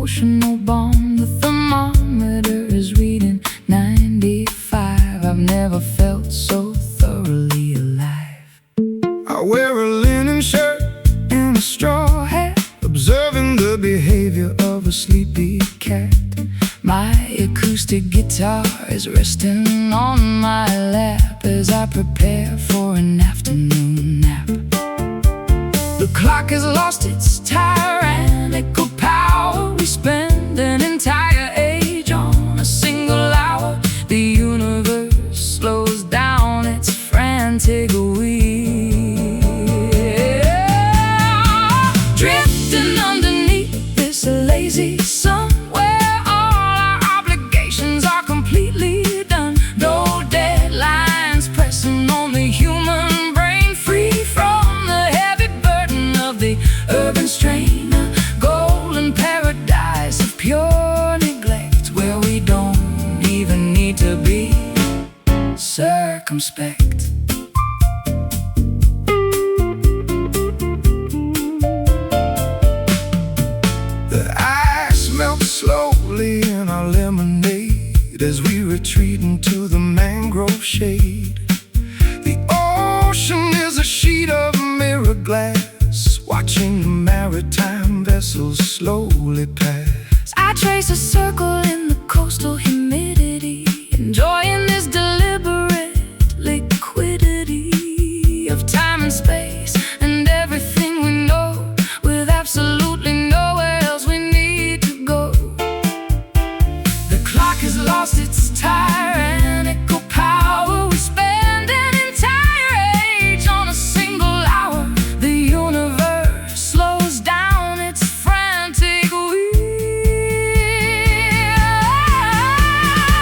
Emotional bomb. The thermometer is reading 95. I've never felt so thoroughly alive. I wear a linen shirt And a straw hat, observing the behavior of a sleepy cat. My acoustic guitar is resting on my lap as I prepare for an afternoon nap. The clock has lost its tyrannical power. We spend an entire age on a single hour. The universe slows down its frantic wheel, drifting underneath this lazy sun, where all our obligations are completely done. No deadlines pressing on the human brain, free from the heavy burden of the urban strain. A golden paradise of pure neglect, where we don't even need to be circumspect. The ice melts slowly in our lemonade as we retreat into the mangrove shade. The ocean is a sheet of mirror glass, watching the maritime vessels slowly pass. I trace a circle in the coastal humidity, enjoying this deliberate liquidity of time and space and everything we know, with absolutely nowhere else we need to go. The clock has lost its tyrannical power. We spend an entire age on a single hour. The universe slows down its frantic wheel,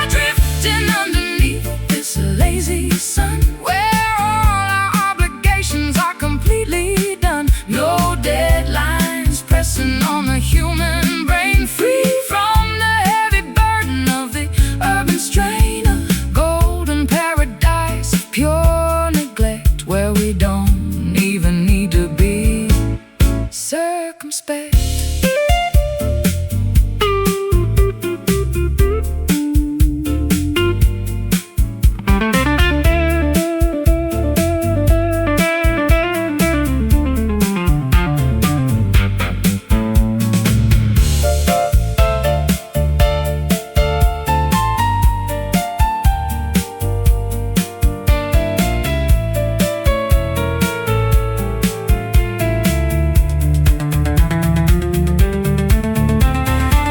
drifting underneath this lazy sun, where all our obligations are completely done. No deadlines pressing on the human brain, free from the heavy burden of the urban strain. A golden paradise of pure neglect, where we don't even need to be circumspect.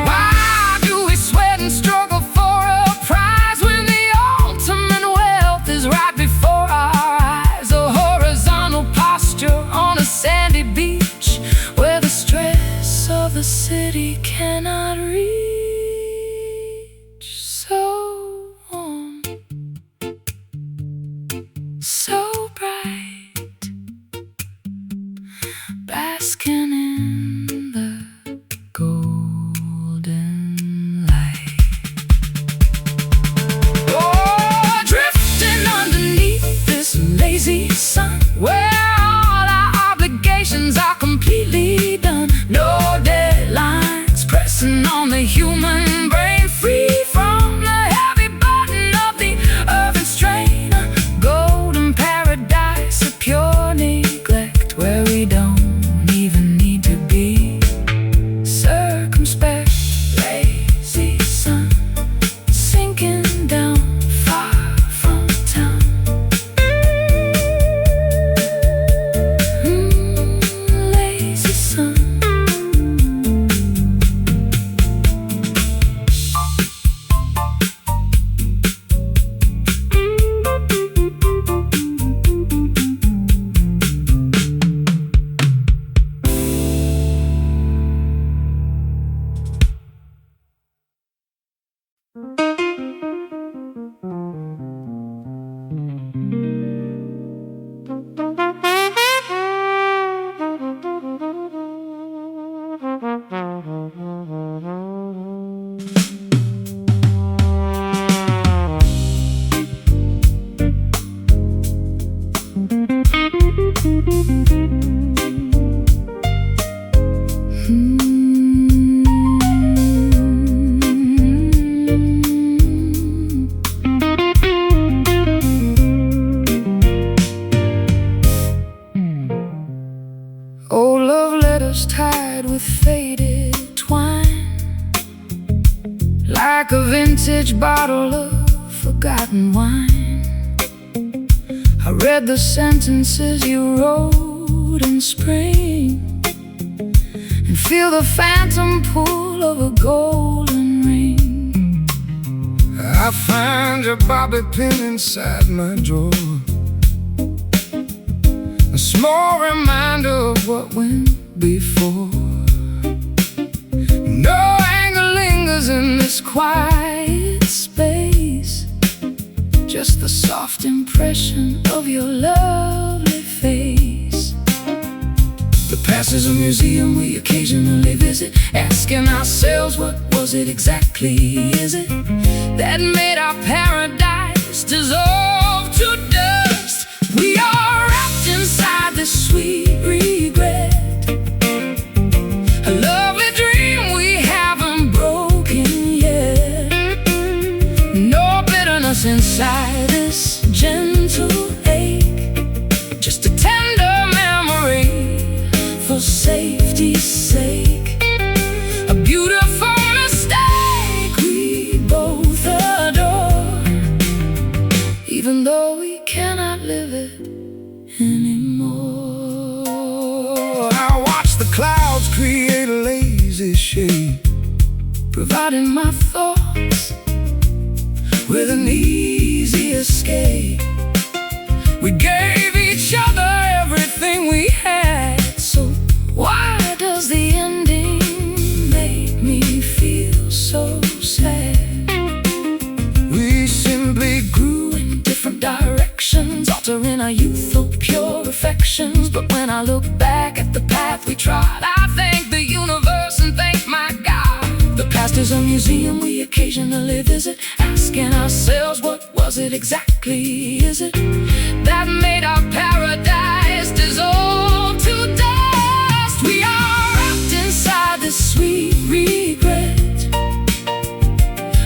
Why do we sweat and struggle for a prize when the ultimate wealth is right before our eyes? A horizontal posture on a sandy beach, where the stress of the city cannot reach. So warm, so bright, basking in the golden light. Oh, drifting underneath this lazy sun, where all our obligations are completely done. No deadlines pressing on the human brain, free from the heavy burden of the urban strain. A golden paradise of pure neglect, where we don't even need to be circumspect. Lazy sun sinking down far from town. Lazy sun. Oh, love letters tied with faded twine, like a vintage bottle of forgotten wine. I read the sentences you wrote in spring, and feel the phantom pull of a golden ring. I find your bobby pin inside my drawer, a small reminder of what went before. No anger lingers in this quiet space, just the soft impression of your lovely face. The past is a museum we occasionally visit, asking ourselves, what was it exactly? Is it that made our paradise dissolve to dust? We are wrapped inside this sweet regret, a lovely dream we haven't broken yet. No bitterness inside this gentle ache, just a tender memory for safety's sake. A beautiful mistake we both adore, even though we cannot live it anymore. I watch the clouds create a lazy shape, Providing my thoughts with an easy escape. we gave each other everything we had, so why does the ending make me feel so sad? We simply grew In different directions, altering our youthful pure affections. But when I look back at the path we trod, I thank the universe and thank my God. The past is a museum we occasionally visit, asking ourselves, what was it exactly? Is it that made our paradise dissolve to dust? We are wrapped inside this sweet regret,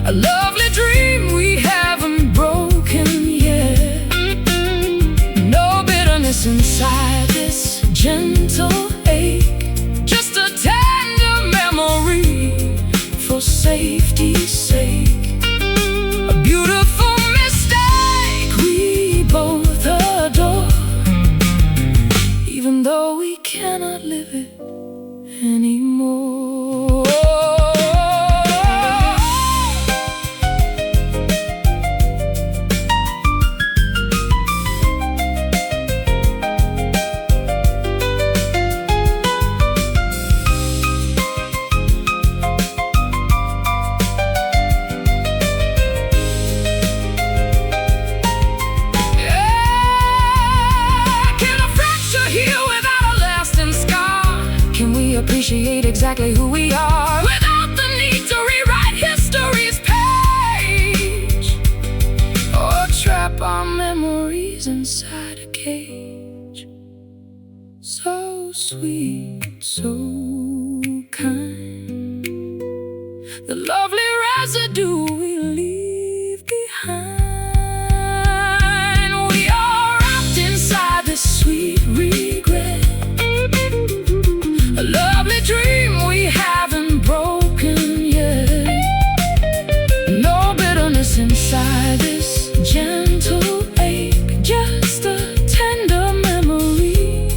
a lovely dream we haven't broken yet. No bitterness inside this gentle ache, just a tender memory for safety's sake. A beautiful mistake we both adore, even though we cannot live it anymore. Appreciate exactly who we are without the need to rewrite history's page, or trap our memories inside a cage. So sweet, so kind, the lovely residue we leave behind. We are wrapped inside this sweet regret, a lovely dream we haven't broken yet. No bitterness inside this gentle ache, just a tender memory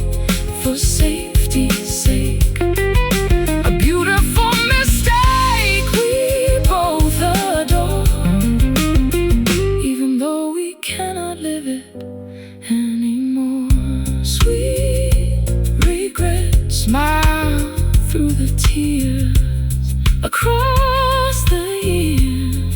for safety's sake. A beautiful mistake we both adore, even though we cannot live it anymore. Sweet regret, smile through the tears across the years.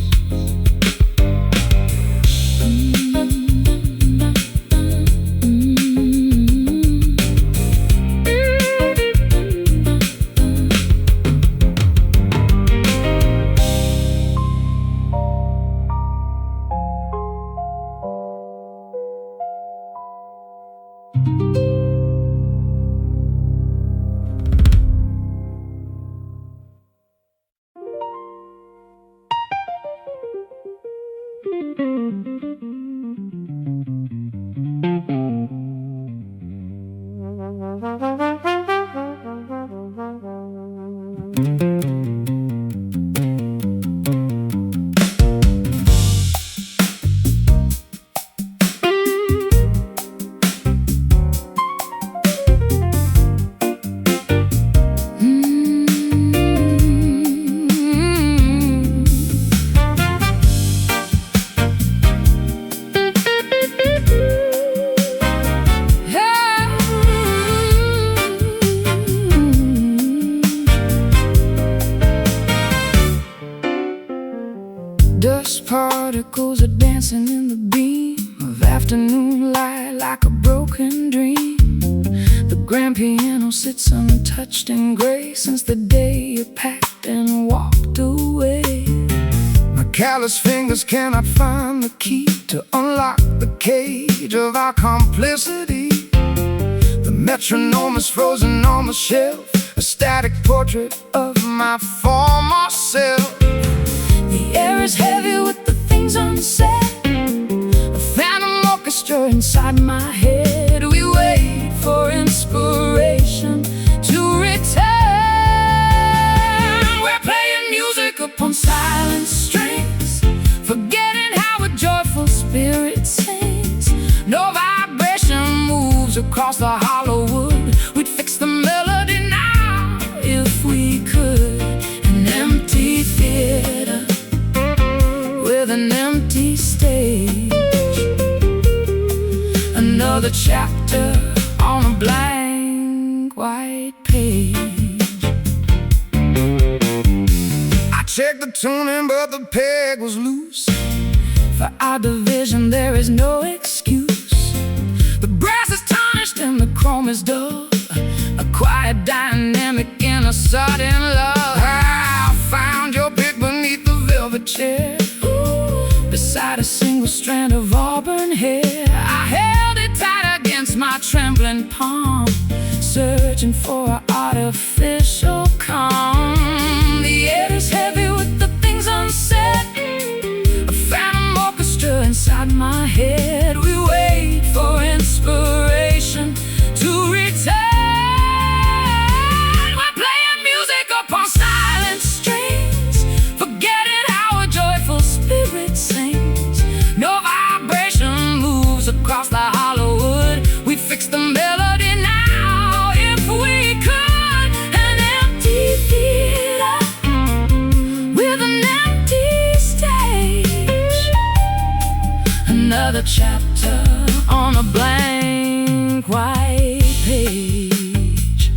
Dust particles are dancing in the beam of afternoon light like a broken dream. The grand piano sits untouched and gray since the day you packed and walked away. My callous fingers cannot find the key to unlock the cage of our complicity. The metronome is frozen on the shelf, a static portrait of my former self. The air is heavy with the things unsaid, a phantom orchestra inside my head. We wait for inspiration to return. We're playing music upon silent strings, forgetting how a joyful spirit sings. No vibration moves across the hollow wood. We'd fix the melody now if we could. An empty theater with an empty stage, another chapter on a blank white page. I checked the tuning but the peg was loose. For our division there is no excuse. The brass is tarnished and the chrome is dull, a quiet dynamic in a sudden love. I found your pick beneath the velvet chair, beside a single strand of auburn hair. I held it tight against my trembling palm, searching for an artificial calm. The air is heavy with the things unsaid, a phantom orchestra inside my head. We wait for inspiration to return. We're playing music upon silent strings, forgetting how a joyful spirit sings. No vibration moves across the hollow wood. We fix the melody now if we could. An empty theater with an empty stage, another chapter on a blank white page.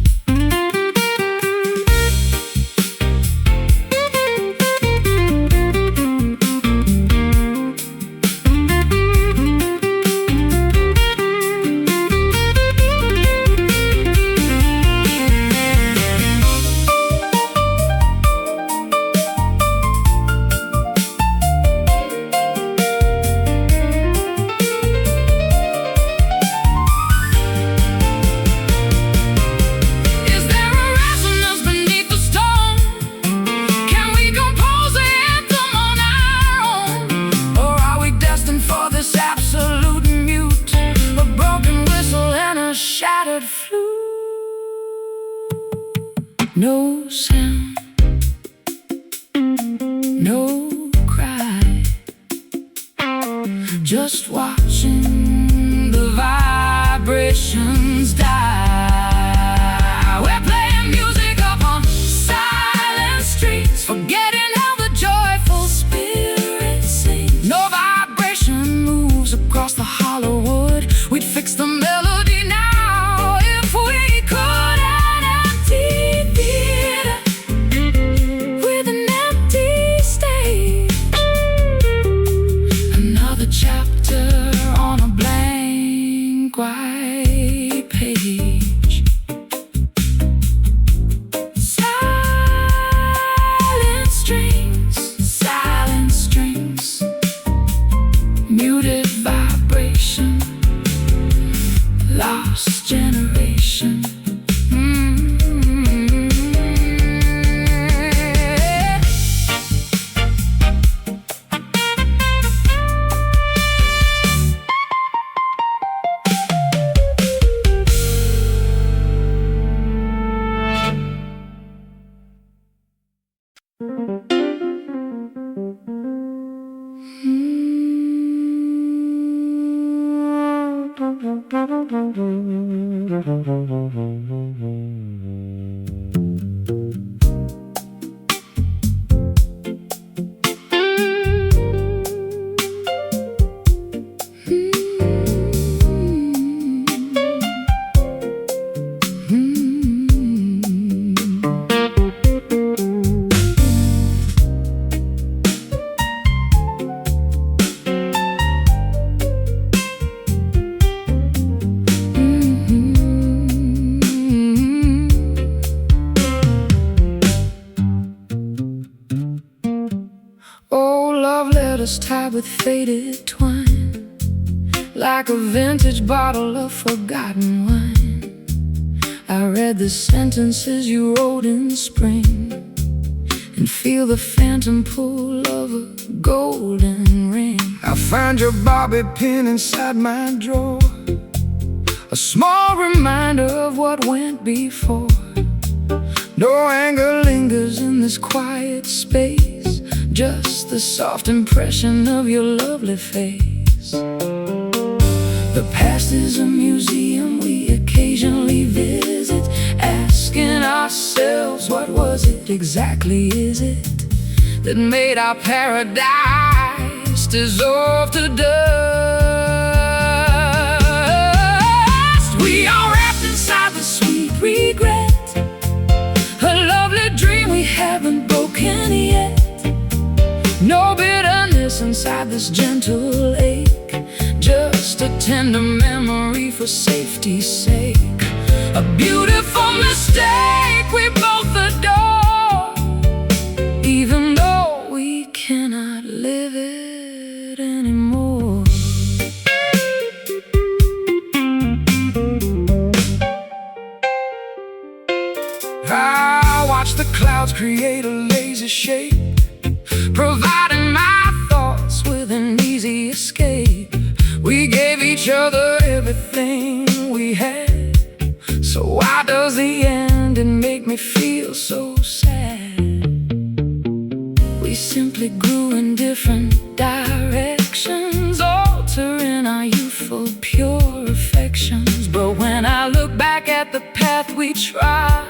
No sound, no cry, just watching the vibrations die. We're playing music upon silent streets, forgetting how the joyful spirit sings. No vibration moves across the hollow wood. We'd fix the melody now if we could. An empty theater with an empty stage, another chapter on a blank white page. Tied with faded twine, like a vintage bottle of forgotten wine. I read the sentences you wrote in spring, and feel the phantom pull of a golden ring. I find your bobby pin inside my drawer, a small reminder of what went before. No anger lingers in this quiet space, just the soft impression of your lovely face. The past is a museum we occasionally visit, asking ourselves, what was it exactly, is it, that made our paradise dissolve to dust? We are wrapped inside the sweet regret, a lovely dream we haven't broken yet. No bitterness inside this gentle ache, just a tender memory for safety's sake. A beautiful mistake we both adore, even though we cannot live it anymore. I watch the clouds create a lazy shape, providing my thoughts with an easy escape. We gave each other everything we had, so why does the ending make me feel so sad? We simply grew in different directions, altering our youthful pure affections. But when I look back at the path we trod,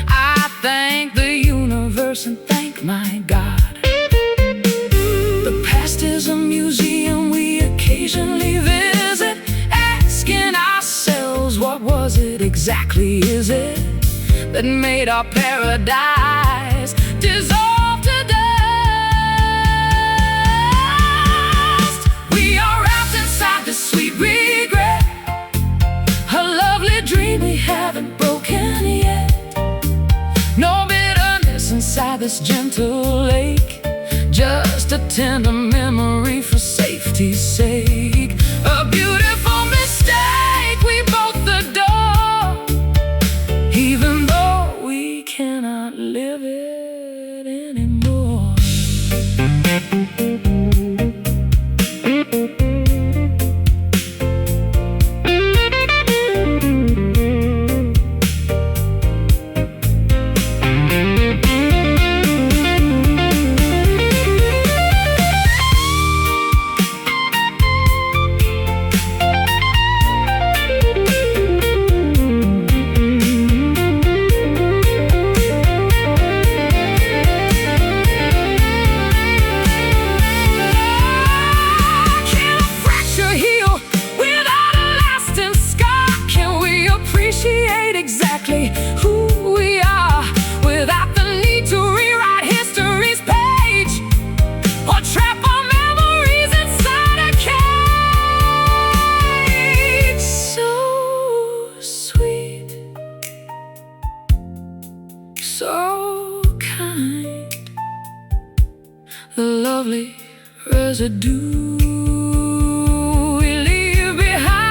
I thank the universe and thank my God. The past is a museum we occasionally visit, asking ourselves, what was it exactly, is it, that made our paradise dissolve to dust? We are wrapped inside this sweet regret, a lovely dream we haven't broken yet. No bitterness inside this gentle lake, just a tender memory for safety's sake. A beautiful mistake we both adore, even though we cannot live it anymore. Exactly who we are, without the need to rewrite history's page, or trap our memories inside a cage. So sweet, so kind, the lovely residue we leave behind.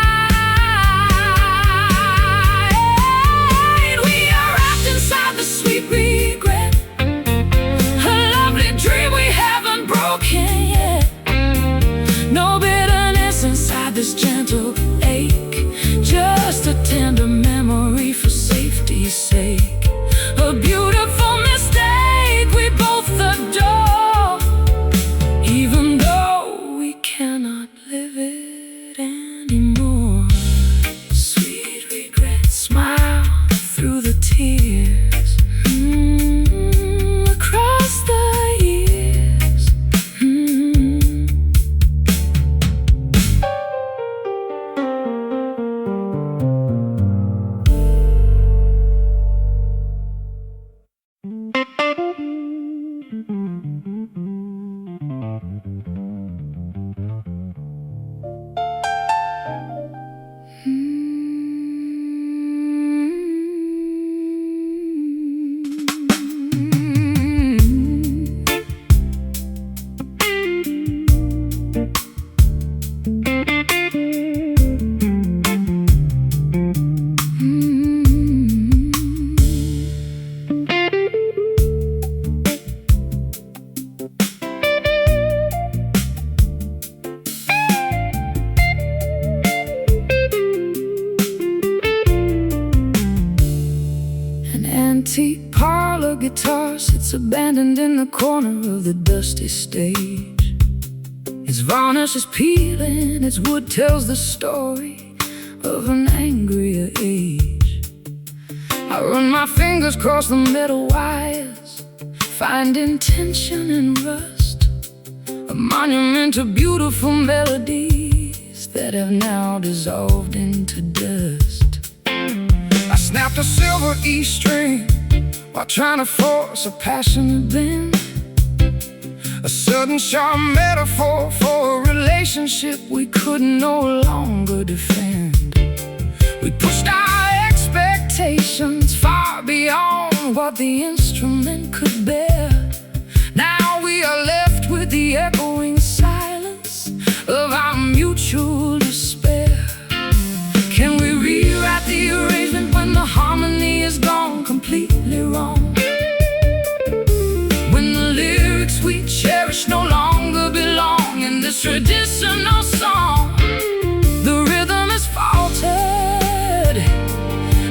Regret, a lovely dream we haven't broken yet. No bitterness inside this gentle ache, just a tender memory for safety's sake. A beautiful mistake we both adore, even though we antique parlor guitar sits abandoned in the corner of the dusty stage. Its varnish is peeling, its wood tells the story of an angrier age. I run my fingers across the metal wires, finding tension and rust, a monument to beautiful melodies that have now dissolved into dust. I snapped a silver E string while trying to force a passionate bend, a sudden sharp metaphor for a relationship we could no longer defend. We pushed our expectations far beyond what the instrument could bear. Now we are left with the echoing silence of our mutual despair. Can we rewrite the arrangement when the harmony is gone completely wrong? When the lyrics we cherish no longer belong in this traditional song, the rhythm is faltered,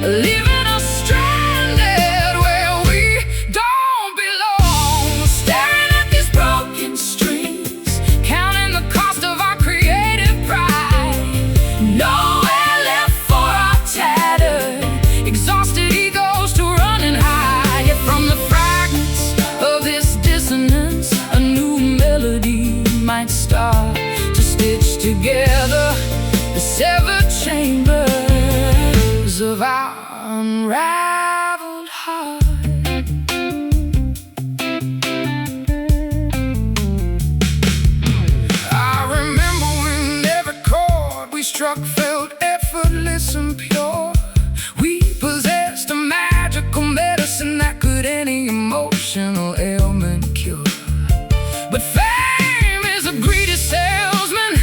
leaving us stranded where we don't belong. Staring at these broken strings, counting the cost of our creative pride. Nowhere left for our tattered, exhausted egos to run and hide. Yet from the fragments of this dissonance, a new melody might start to stitch together the severed chambers of our unraveled heart. I remember when every chord we struck felt effortless and pure. We possessed a magical medicine that could any emotional ailment cure. But fame is a greedy salesman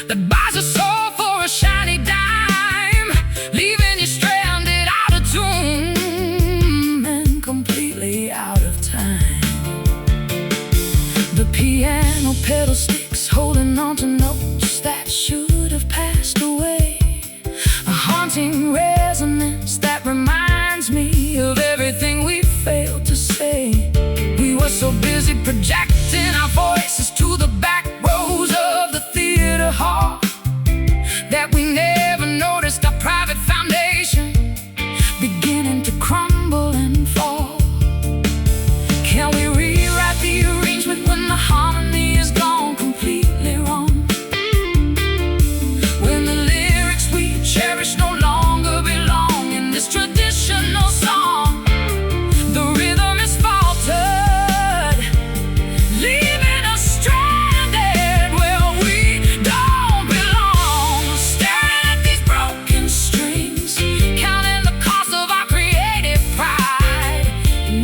that buys a soul for a shiny dime, leaving you stranded out of tune and completely out of time. The piano pedal sticks holding on to notes that should have passed away, a haunting resonance that reminds me of everything we failed to say. We were so busy projecting our voices to the back rows of the theater hall that we never noticed our private foundation beginning to crumble and fall. Can we rewrite the arrangement when the harmony is gone completely wrong? When the lyrics we cherish no longer belong in this traditional song, the rhythm is faltered, leaving us stranded where we don't belong. Staring at these broken strings, counting the cost of our creative pride.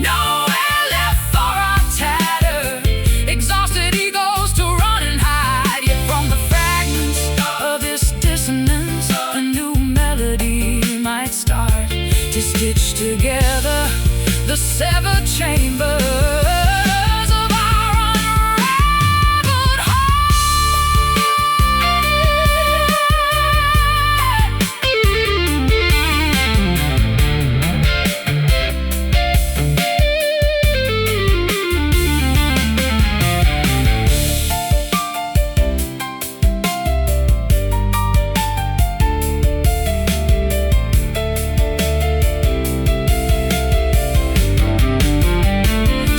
Nowhere left for our tattered, exhausted egos to run and hide. Yet from the fragments of this dissonance, a new melody might start to stitch together the severed chambers of our unraveled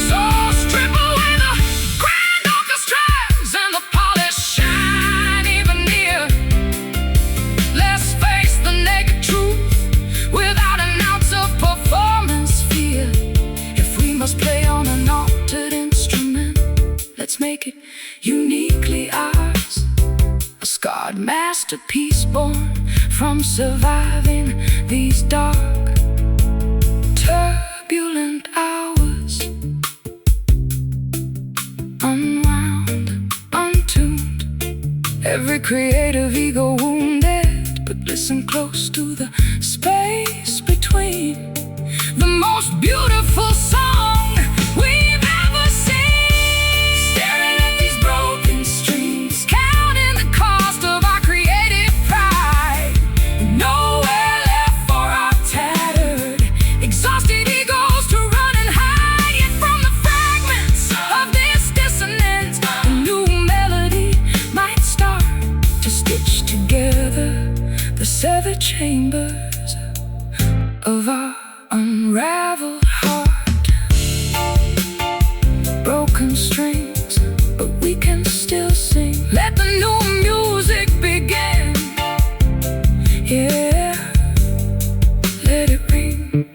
So strip away the grand orchestras and the polished shiny veneer. Let's face the naked truth without an ounce of performance fear. If we must play on an altered instrument, let's make it uniquely ours, a scarred masterpiece born from surviving these dark, turbulent hours. Unwound, untuned, every creative ego wounded. But listen close to the space between, the most beautiful song we've ever seen. Staring at these broken strings, counting the cost of our creative pride. Nowhere left for our tattered, exhausted egos to severed chambers of our unraveled heart. Broken strings, but we can still sing. Let the new music begin. Yeah, let it ring.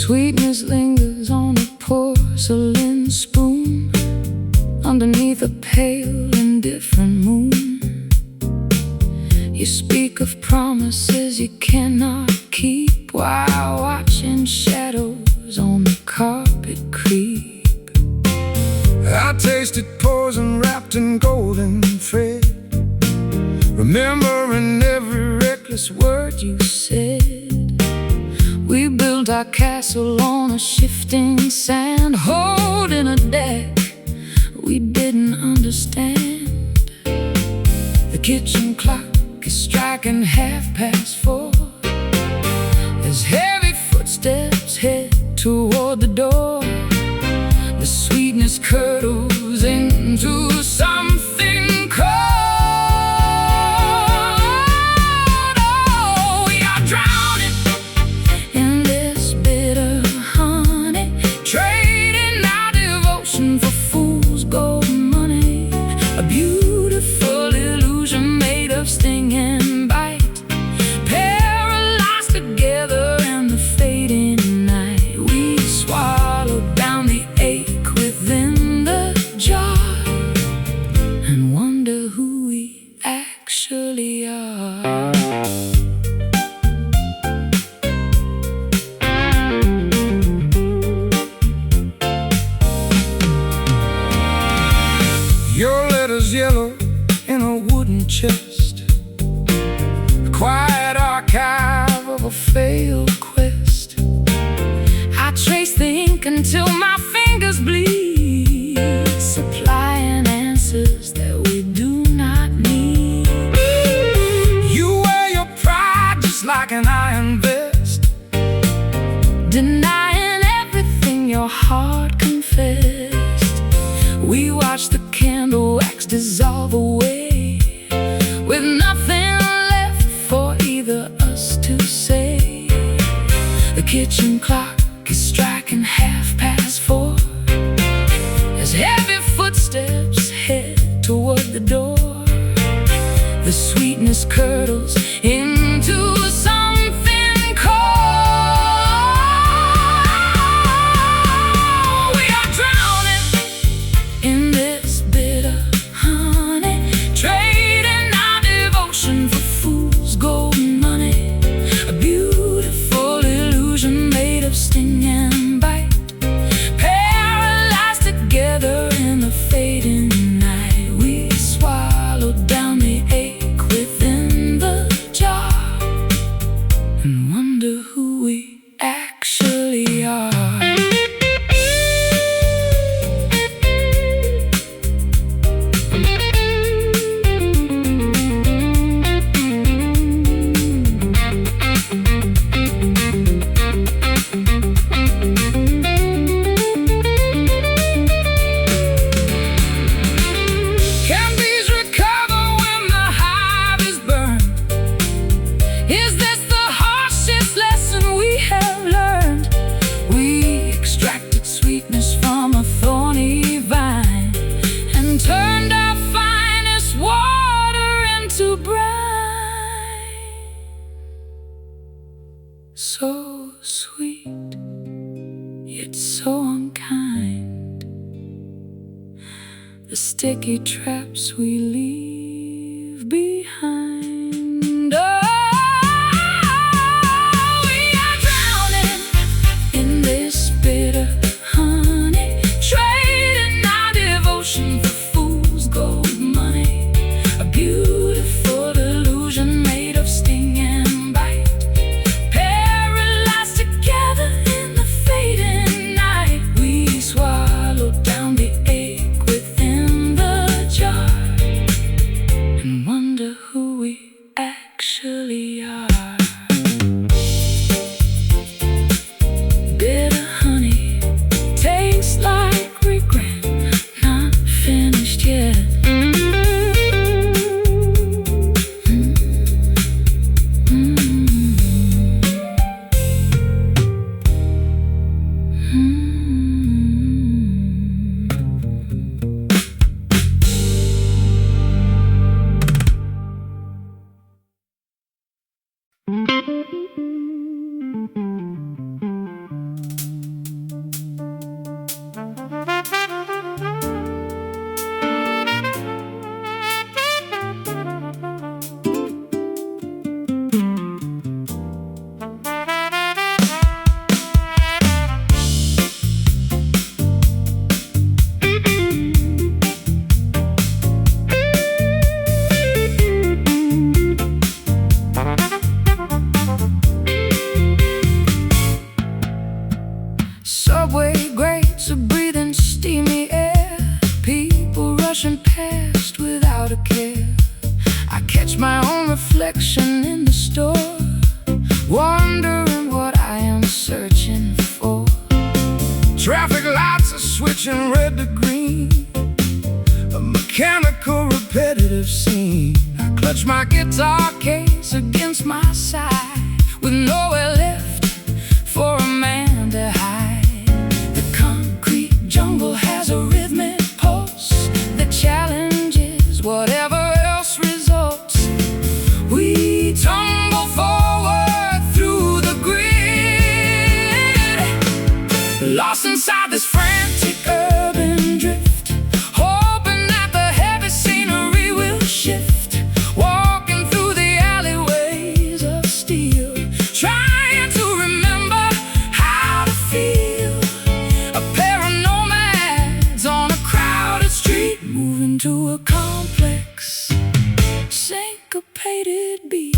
Sweetness lingers on a porcelain spoon underneath a pale, indifferent moon. You speak of promises you cannot keep while watching shadows on the carpet creep. I tasted poison wrapped in golden thread, remembering every reckless word you said. We built our castle on a shifting sand, holding a deck we didn't understand. The kitchen clock is striking 4:30 as heavy footsteps head toward the door. The sweetness curdles into something cold. Oh, we are drowning in this bitter honey, trading our devotion for fool's gold money. A beautiful illusion made of sting and bite, paralyzed together in the fading night. We swallowed down the ache within the jar and wonder who we actually are. Your letters yellow in a wooden chest, a quiet archive of a failed quest. I trace the ink until my fingers bleed, supplying answers that we do not need. You wear your pride just like an iron vest, Denying everything your heart confessed. We watch the candle wax dissolve away, with nothing left for either us to say. The kitchen clock is striking 4:30 as heavy footsteps head toward the door. The sweetness curdles into something cold. We are drowning in this bitter honey, trading our devotion for fool's gold money. A beautiful illusion made of sting and bite, paralyzed together in the fading night. We swallowed down the ache within the jar and wonder who we actually are. Can bees recover when the hive is burned? Is this the harshest lesson we have learned? We extracted sweetness from a thorny vine and turned our fine the sticky traps we leave behind. Oh, we are drowning in this bitter honey, trading our devotion for fool's gold money. A beautiful illusion made of sting and bite, paralyzed together in the fading night. We swallowed down the ache within the jar and wonder who we actually are. Bitter honey tastes like regret, not finished yet. Subway grates are breathing steamy air, people rushing past without a care. I catch my own reflection in the store, wondering what I am searching for. Traffic lights are switching red to green, a mechanical repetitive scene. I clutch my guitar case against my side, with nowhere left for a man to hide. The concrete jungle has a rhythmic pulse that challenges whatever else results. We tumble forward through the grid, lost inside this frantic urban drift, hoping that the heavy scenery will shift. Walking through the alleyways of steel, trying to remember how to feel. A pair of nomads on a crowded street, moving to a complex, syncopated beat.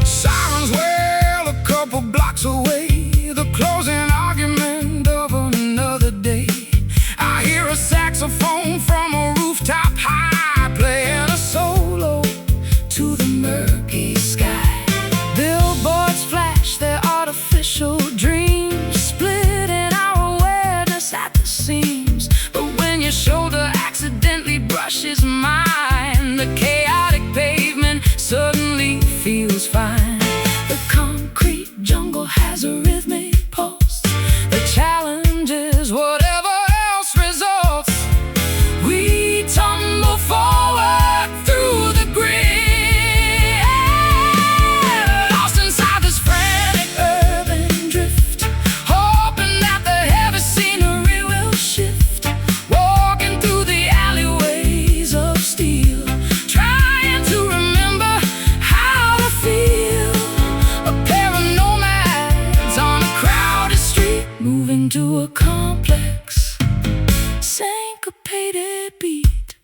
Sirens wail a couple blocks away, the closing argument of another day. I hear a saxophone from a rooftop high, playing a solo to the murky sky. Billboards flash their artificial dreams, splitting our awareness at the seams. But when your shoulder accidentally brushes mine, the chaotic pavement suddenly feels fine. The concrete jungle has a rhythmic pulse that challenges whatever else results. We tumble forward through the grid, lost inside this frantic urban drift, hoping that the heavy scenery will shift. Walking through the alleyways of steel, trying to remember how to feel. A pair of nomads on a crowded street, moving to a complex, syncopated beat.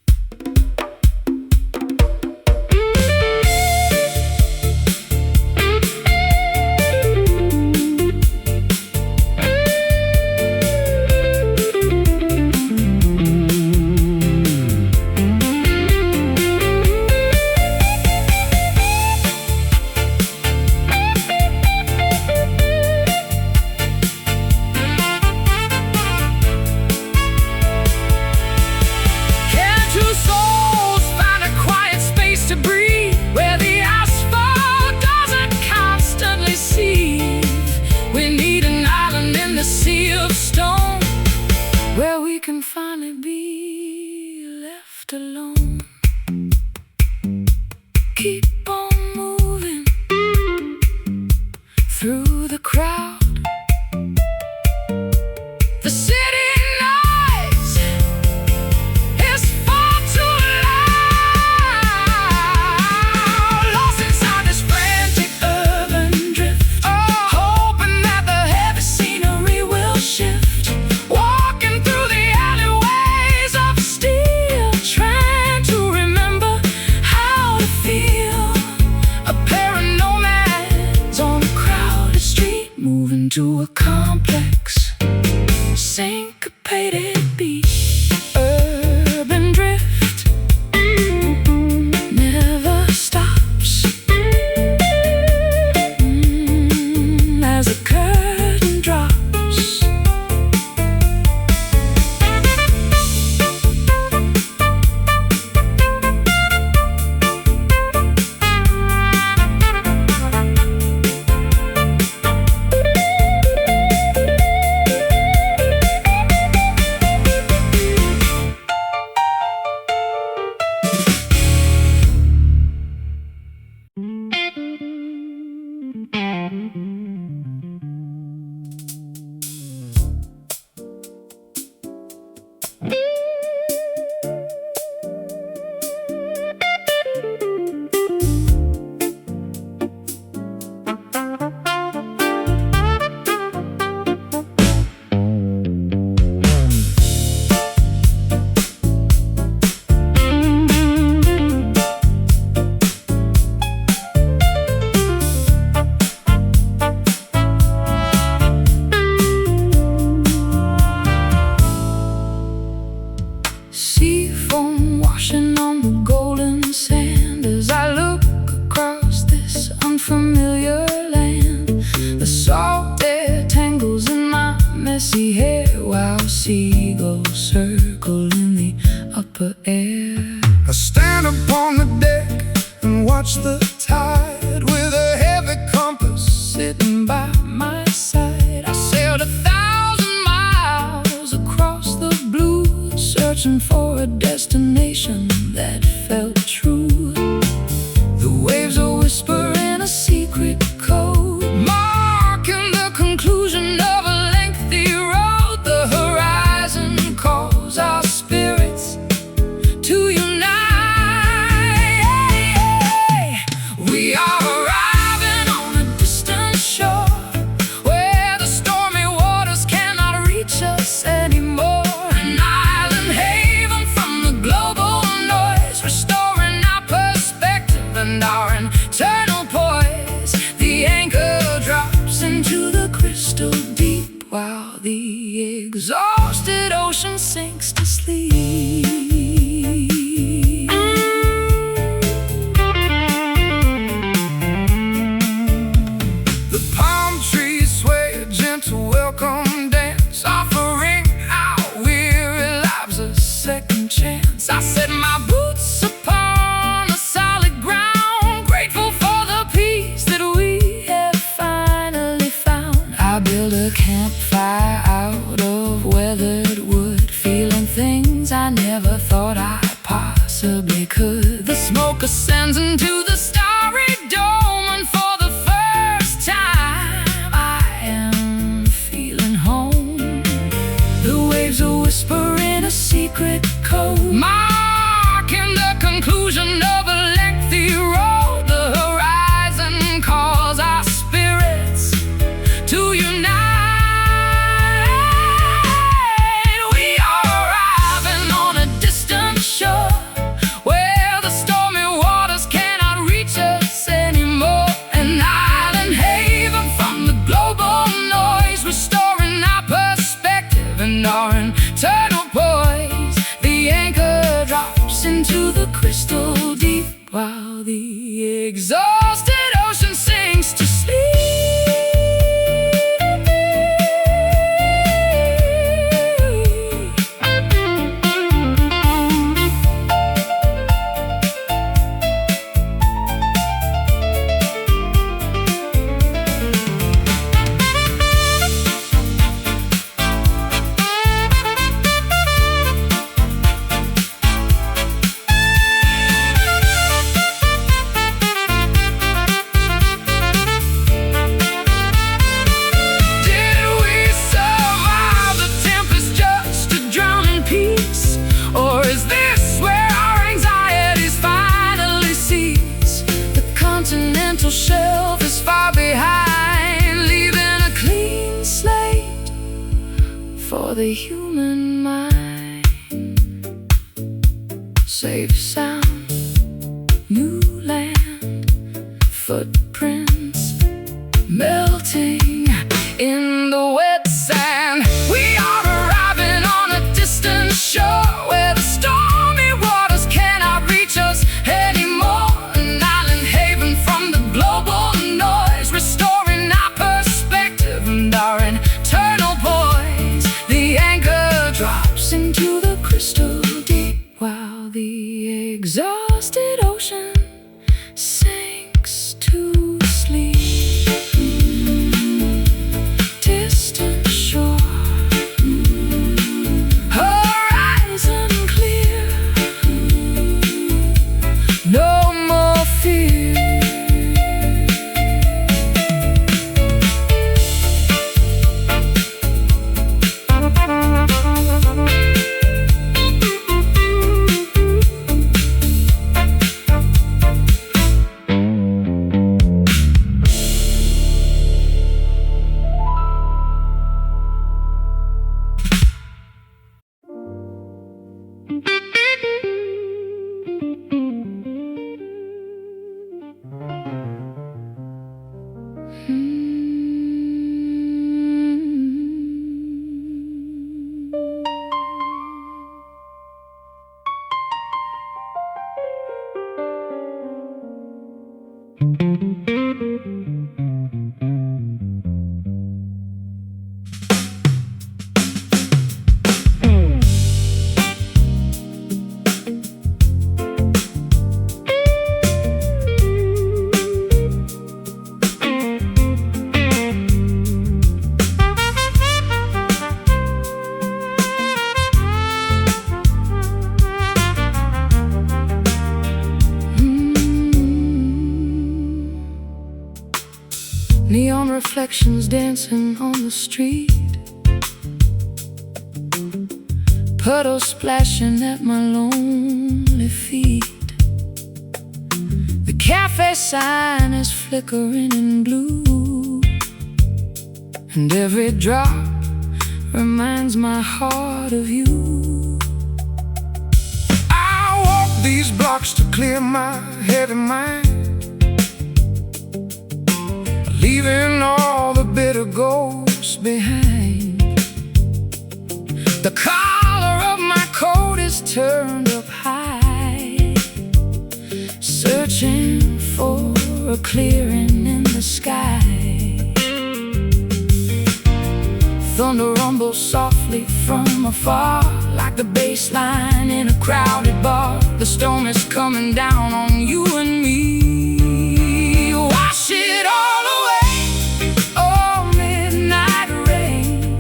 keep on moving through the crowd. The city knows messy hair, while seagulls circle in the upper air. I stand upon the deck and watch the tide, with a heavy compass Sitting by my side, I sailed 1,000 miles across the blue, searching for a destination that felt true. The waves are whispering a secret code, marking the conclusion of a lengthy road. The horizon calls our spirits to unite. We are arriving on a distant shore, where the stormy waters cannot reach us anymore. An island haven from the global noise, restoring our perspective and our internal poise. The anchor drops into the crystal deep, while the exhausted ocean sinks to sleep. The palm trees sway a gentle welcome dance, offering our weary lives a second chance. I set my boots upon the solid ground, grateful for the peace that we have finally found. I built a campfire out of weathered wood, feeling things I never thought I possibly could. The smoke ascends into the starry dome, and for the first time I am feeling home. The waves are whispering a secret code, marking the conclusion of a lengthy road. The horizon calls our spirits to unite. We are arriving on a distant shore, where the stormy waters cannot reach us anymore. An island haven from the global noise, restoring our perspective and our internal poise. The anchor drops into the crystal deep, while the exhausted ocean sinks to sleep. Did we survive the tempest just to drown in peace? Or is this where our anxieties finally cease? The continental shelf is far behind, leaving a clean slate for the human mind. Safe sound, new land, footprints melting in the wet sand. We are arriving on a distant shore, where the stormy waters cannot reach us anymore. An island haven from the global noise, restoring our perspective and our internal poise. The anchor drops into the crystal deep, while the exhaust reflections dancing on the street, puddles splashing at my lonely feet. The cafe sign is flickering in blue, and every drop reminds my heart of you. I walk these blocks to clear my heavy mind, leaving all the bitter ghosts behind. The collar of my coat is turned up high, searching for a clearing in the sky. Thunder rumbles softly from afar, like the bass line in a crowded bar. The storm is coming down on you and me. Wash it all away, oh midnight rain,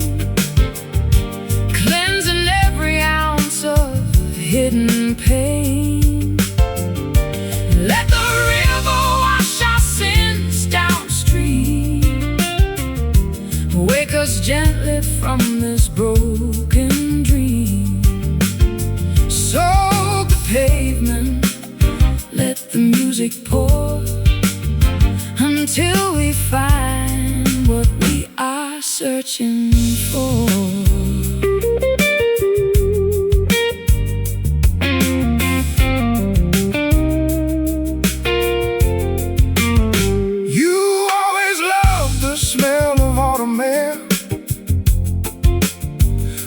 cleansing every ounce of hidden pain. Let the river wash our sins downstream, wake us gently from this broken dream. Soak the pavement, let the music pour, until we find what we are searching for. You always loved the smell of autumn air,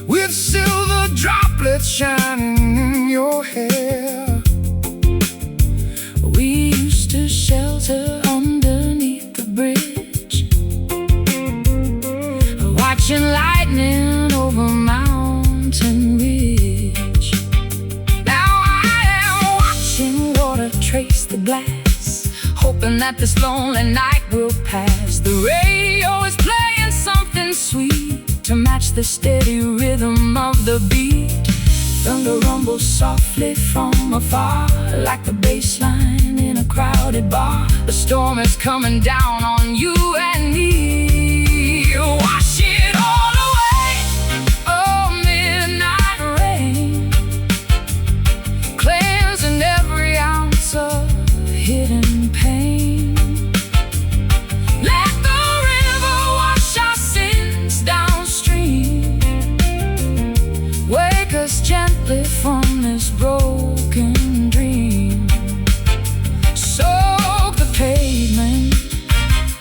with silver droplets shining in your hair. We used to shelter underneath the bridge, watching lightning over mountain ridge. Now I am watching water trace the glass, hoping that this lonely night will pass. The radio is playing something sweet to match the steady rhythm of the beat. Thunder rumbles softly from afar, like the bass line in a crowded bar. The storm is coming down on you and me. Wash it all away, oh midnight rain, cleansing every ounce of hidden pain. Let the river wash our sins downstream, wake us gently from this broken dream. Soak the pavement,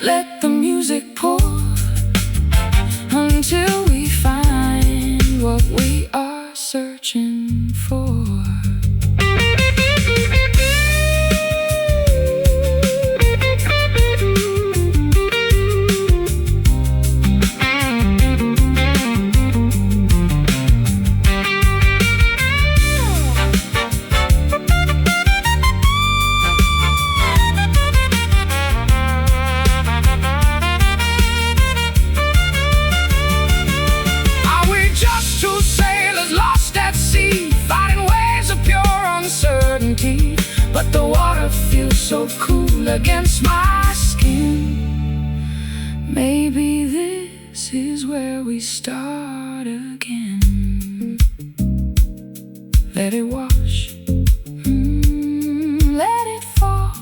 let the music pour, until we find what we are searching for. But the water feels so cool against my skin. Maybe this is where we start again. Let it wash, let it fall,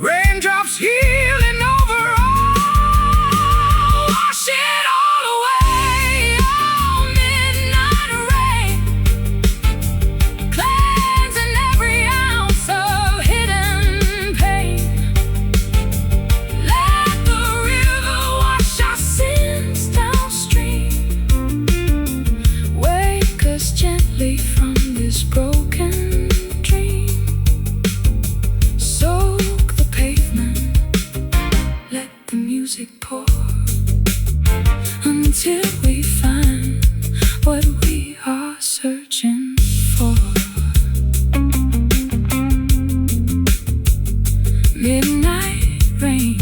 raindrops healing over all. Wash it all away, oh midnight rain, cleansing every ounce of hidden pain. Let the river wash our sins downstream, wake us gently from this broken dream. Soak the pavement, let the music pour, until we find what we are searching for. Midnight rain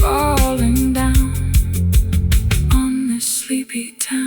falling down on this sleepy town.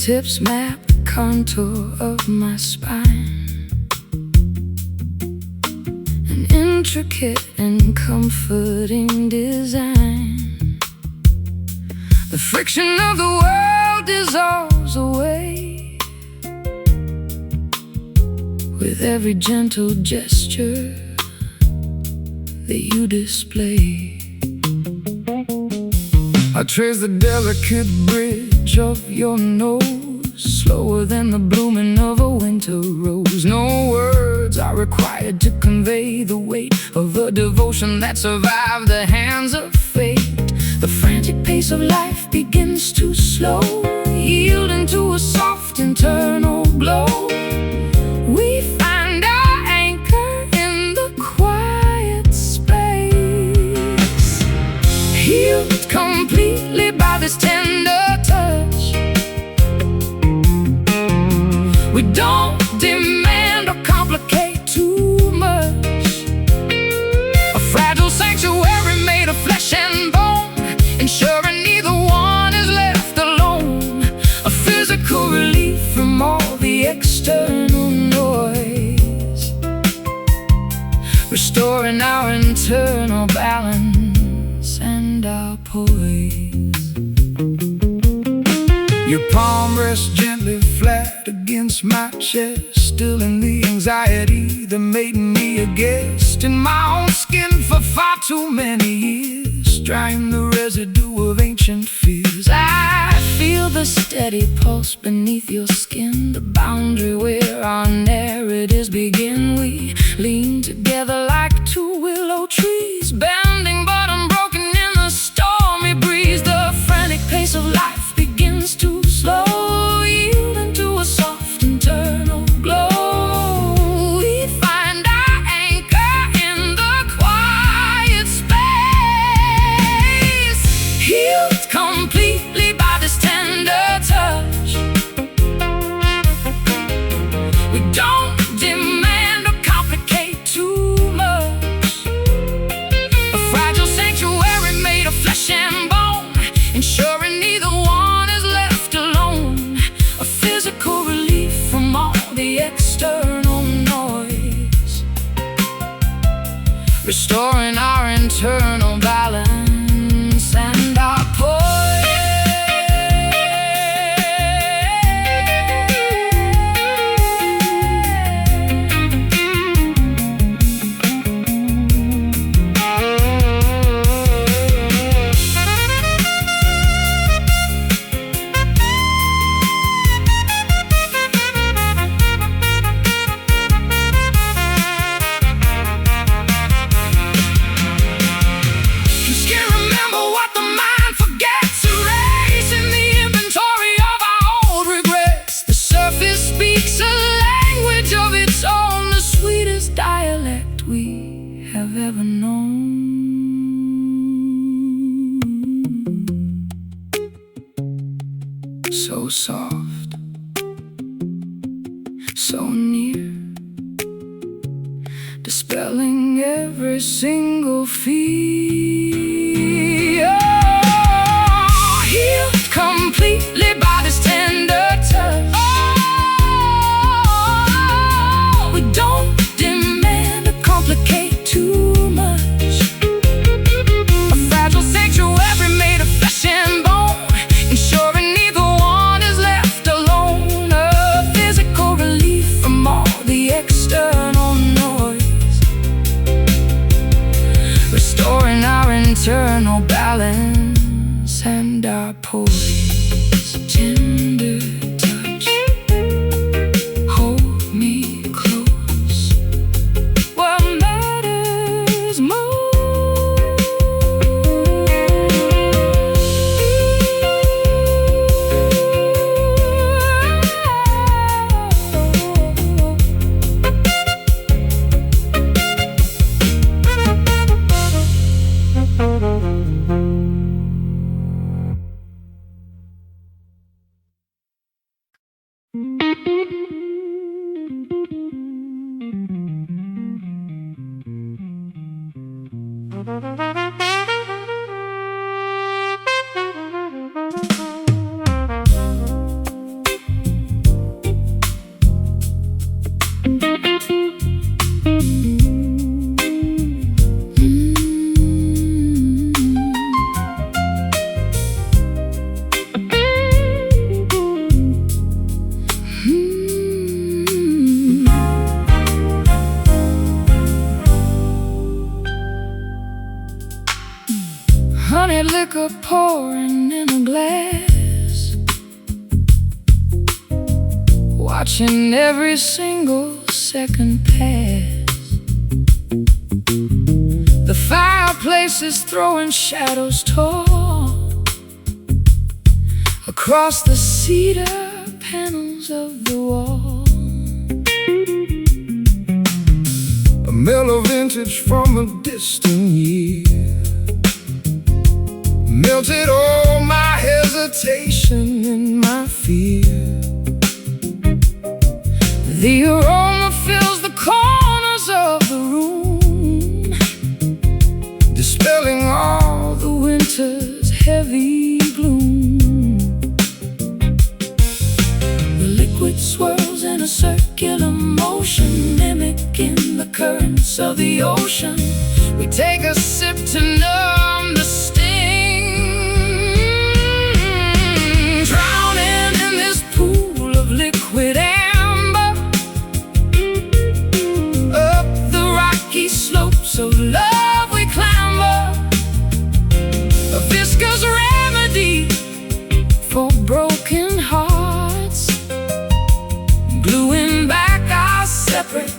fingertips map the contour of my spine. An intricate and comforting design. The friction of the world dissolves away with every gentle gesture that you display. I trace the delicate bridge of your nose, slower than the blooming of a winter rose. No words are required to convey the weight of a devotion that survived the hands of fate. The frantic pace of life begins to slow, yielding to a soft internal glow. We find our anchor in the quiet space, healed completely by this tender touch. We don't demand or complicate too much. A fragile sanctuary made of flesh and bone, ensuring neither one is left alone. A physical relief from all the external noise, restoring our internal balance and our poise. Your palm rests gently flat against my chest, stilling the anxiety that made me a guest in my own skin for far too many years, drying the residue of ancient fears. I feel the steady pulse beneath your skin, the boundary where our narratives begin. We lean together like two willow trees, bending but unbroken in the stormy breeze. The frantic pace of life begins to slow, yielding to a soft internal glow. We find our anchor in the quiet space, healed completely by this tender touch. We don't demand or complicate too much. A fragile sanctuary made of flesh and bone, ensuring neither one is left alone. A physical relief from all the external noise, restoring our internal balance and our poise. Ever known. So soft, so near, dispelling every single fear. Oh, healed completely by this tender touch. Oh, we don't demand or complicate too much. A fragile sanctuary made of flesh and bone, ensuring neither one is left alone. A physical relief from all the external noise, restoring our internal balance and our poise. Tender touch, hold me close. What matters most? liquor pouring in a glass, watching every single second pass. The fireplace is throwing shadows tall across the cedar panels of the wall. A mellow vintage from a distant year melted all my hesitation and my fear. The aroma fills the corners of the room, dispelling all the winter's heavy gloom. The liquid swirls in a circular motion, mimicking the currents of the ocean. We take a sip to numb the sting, drowning in this pool of liquid amber, up the rocky slopes of love we clamber, a viscous remedy for broken hearts, gluing back our separate,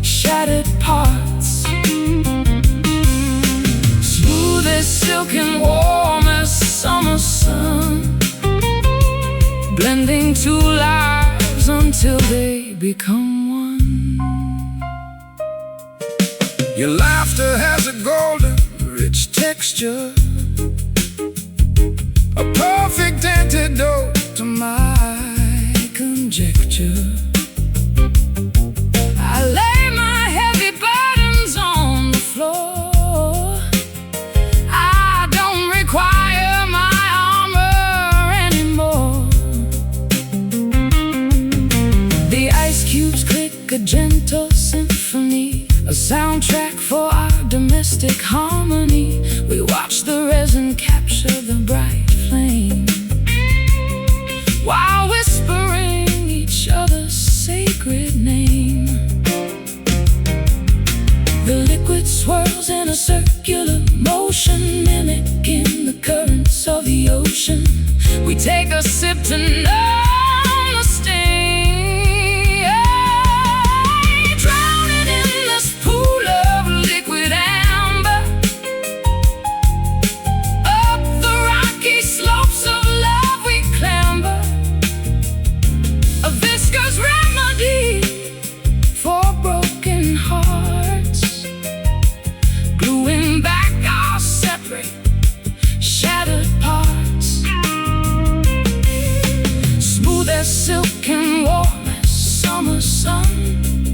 shattered parts. Smooth as silk and warm as summer sun, blending two lives until they become one. Your laughter has a golden, rich texture, a perfect antidote to my conjecture. I lay my heavy burdens on the floor. I don't require my armor anymore. The ice cubes click a gentle symphony, a soundtrack for our domestic harmony. We watch the resin capture the bright flame, while whispering each other's sacred name. The liquid swirls in a circular motion, mimicking the currents of the ocean. We take a sip to numb the sting, drowning in this pool of liquid amber, up the rocky slopes of love we clamber, a viscous remedy for broken hearts, gluing back our separate, shattered parts. Smooth as silk and warm as summer sun,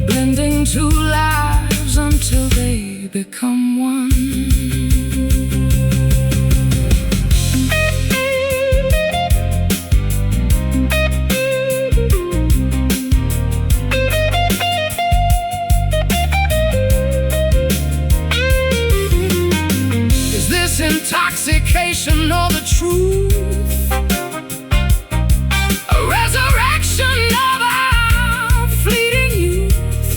blending two lives until they become one. Intoxication or the truth, A resurrection of our fleeting youth.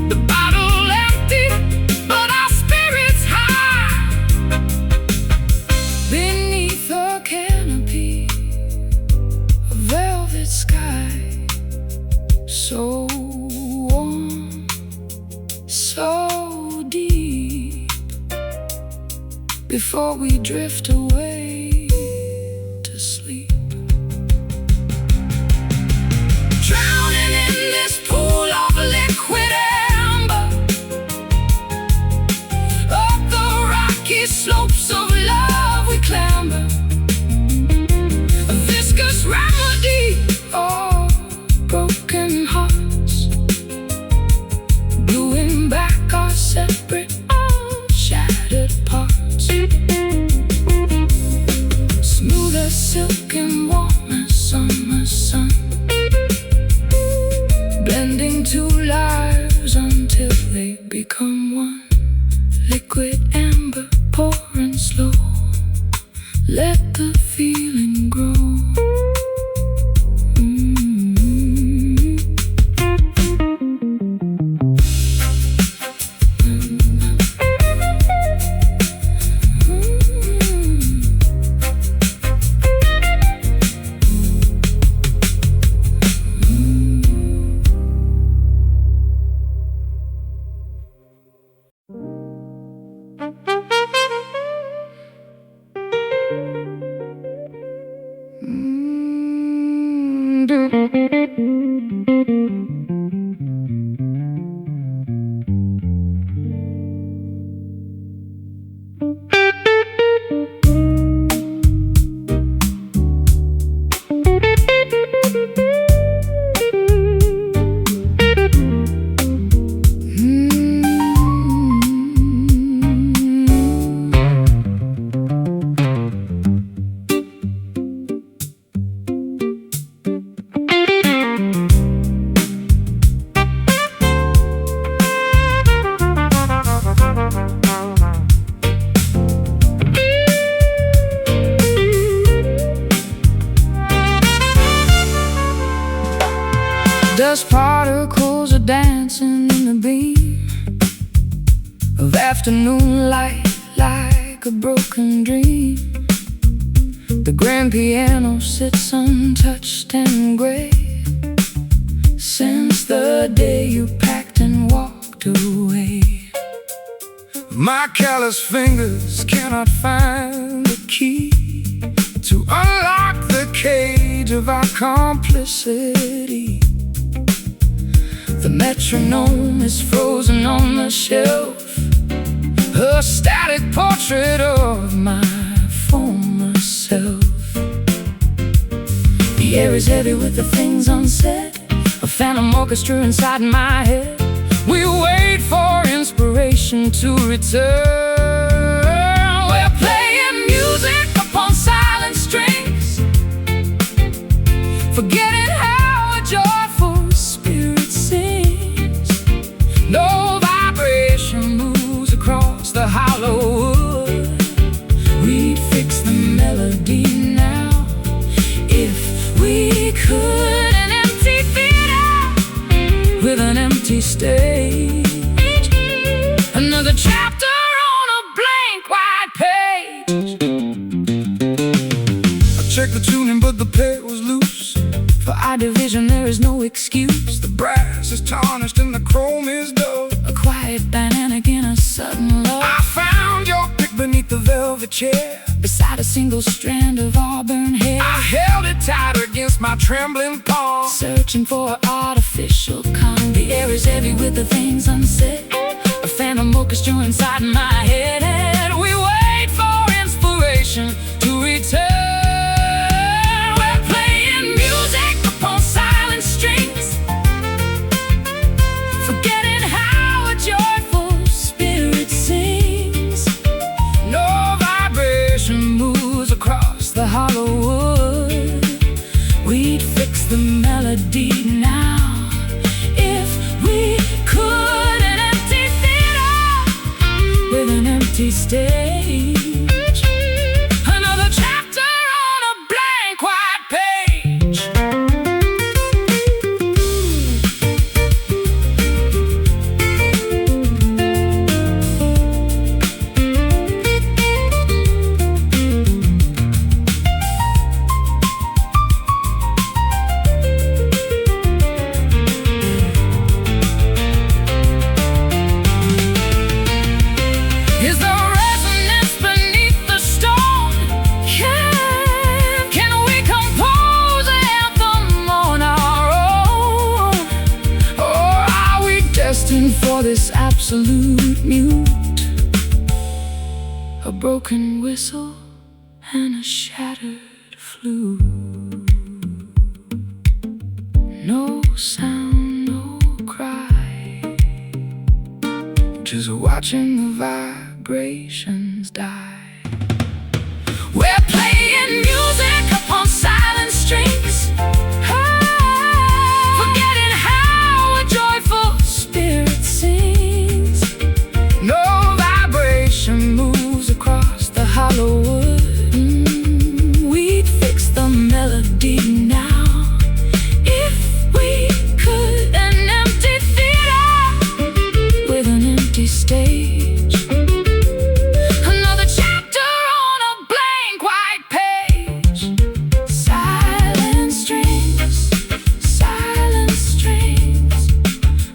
The bottle empty, but our spirits high, beneath a canopy, a velvet sky, so warm, so deep. Before we drift away to sleep, drowning in this pool of liquid amber, up the rocky slopes of love we clamber, a viscous remedy for broken hearts, gluing back our separate, shattered parts. Smooth as silk and warm as summer sun, blending two lives until they become one. Liquid amber pouring slow, let the feeling grow. Dust particles are dancing in the beam of afternoon light like a broken dream. The grand piano sits untouched and gray since the day you packed and walked away. My callous fingers cannot find the key to unlock the cage of our complicity. The metronome is frozen on the shelf, a static portrait of my former self. The air is heavy with the things unsaid, a phantom orchestra inside my head. We wait for inspiration to return. We're playing music upon silent strings, forgetting how a joyful spirit sings. No vibration moves across the hollow wood. We'd fix the melody now if we could. An empty theater with an empty stage, another chapter on a blank white page. I checked the tuning but the peg was loose. For our division there is no excuse. The brass is tarnished and the chrome is dull. A quiet dynamic in a sudden love. I found your pick beneath the velvet chair, beside a single strand of auburn hair. I held it tight against my trembling palm, searching for artificial calm. The air is heavy with the things unsaid, a phantom orchestra inside my head. And we wait for inspiration to return. We're playing music upon silent strings, forgetting how a joyful spirit sings. No vibration moves across the hollow wood. We'd fix the melody now if we could. An empty theater with an empty stage, another chapter on a blank white page. Is the resonance beneath the storm? Can we compose an anthem on our own? Or are we destined for this absolute mute? A broken whistle and a shattered flute. No sound, no cry, just watching the vibrations die. We're playing music upon silent strings, forgetting how a joyful spirit sings. No vibration moves across the hollow wood. We'd fix the melody now if we could. An empty theater with an empty stage, another chapter on a blank white page. Silent strings,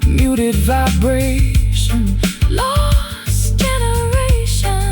muted vibration, lost generation.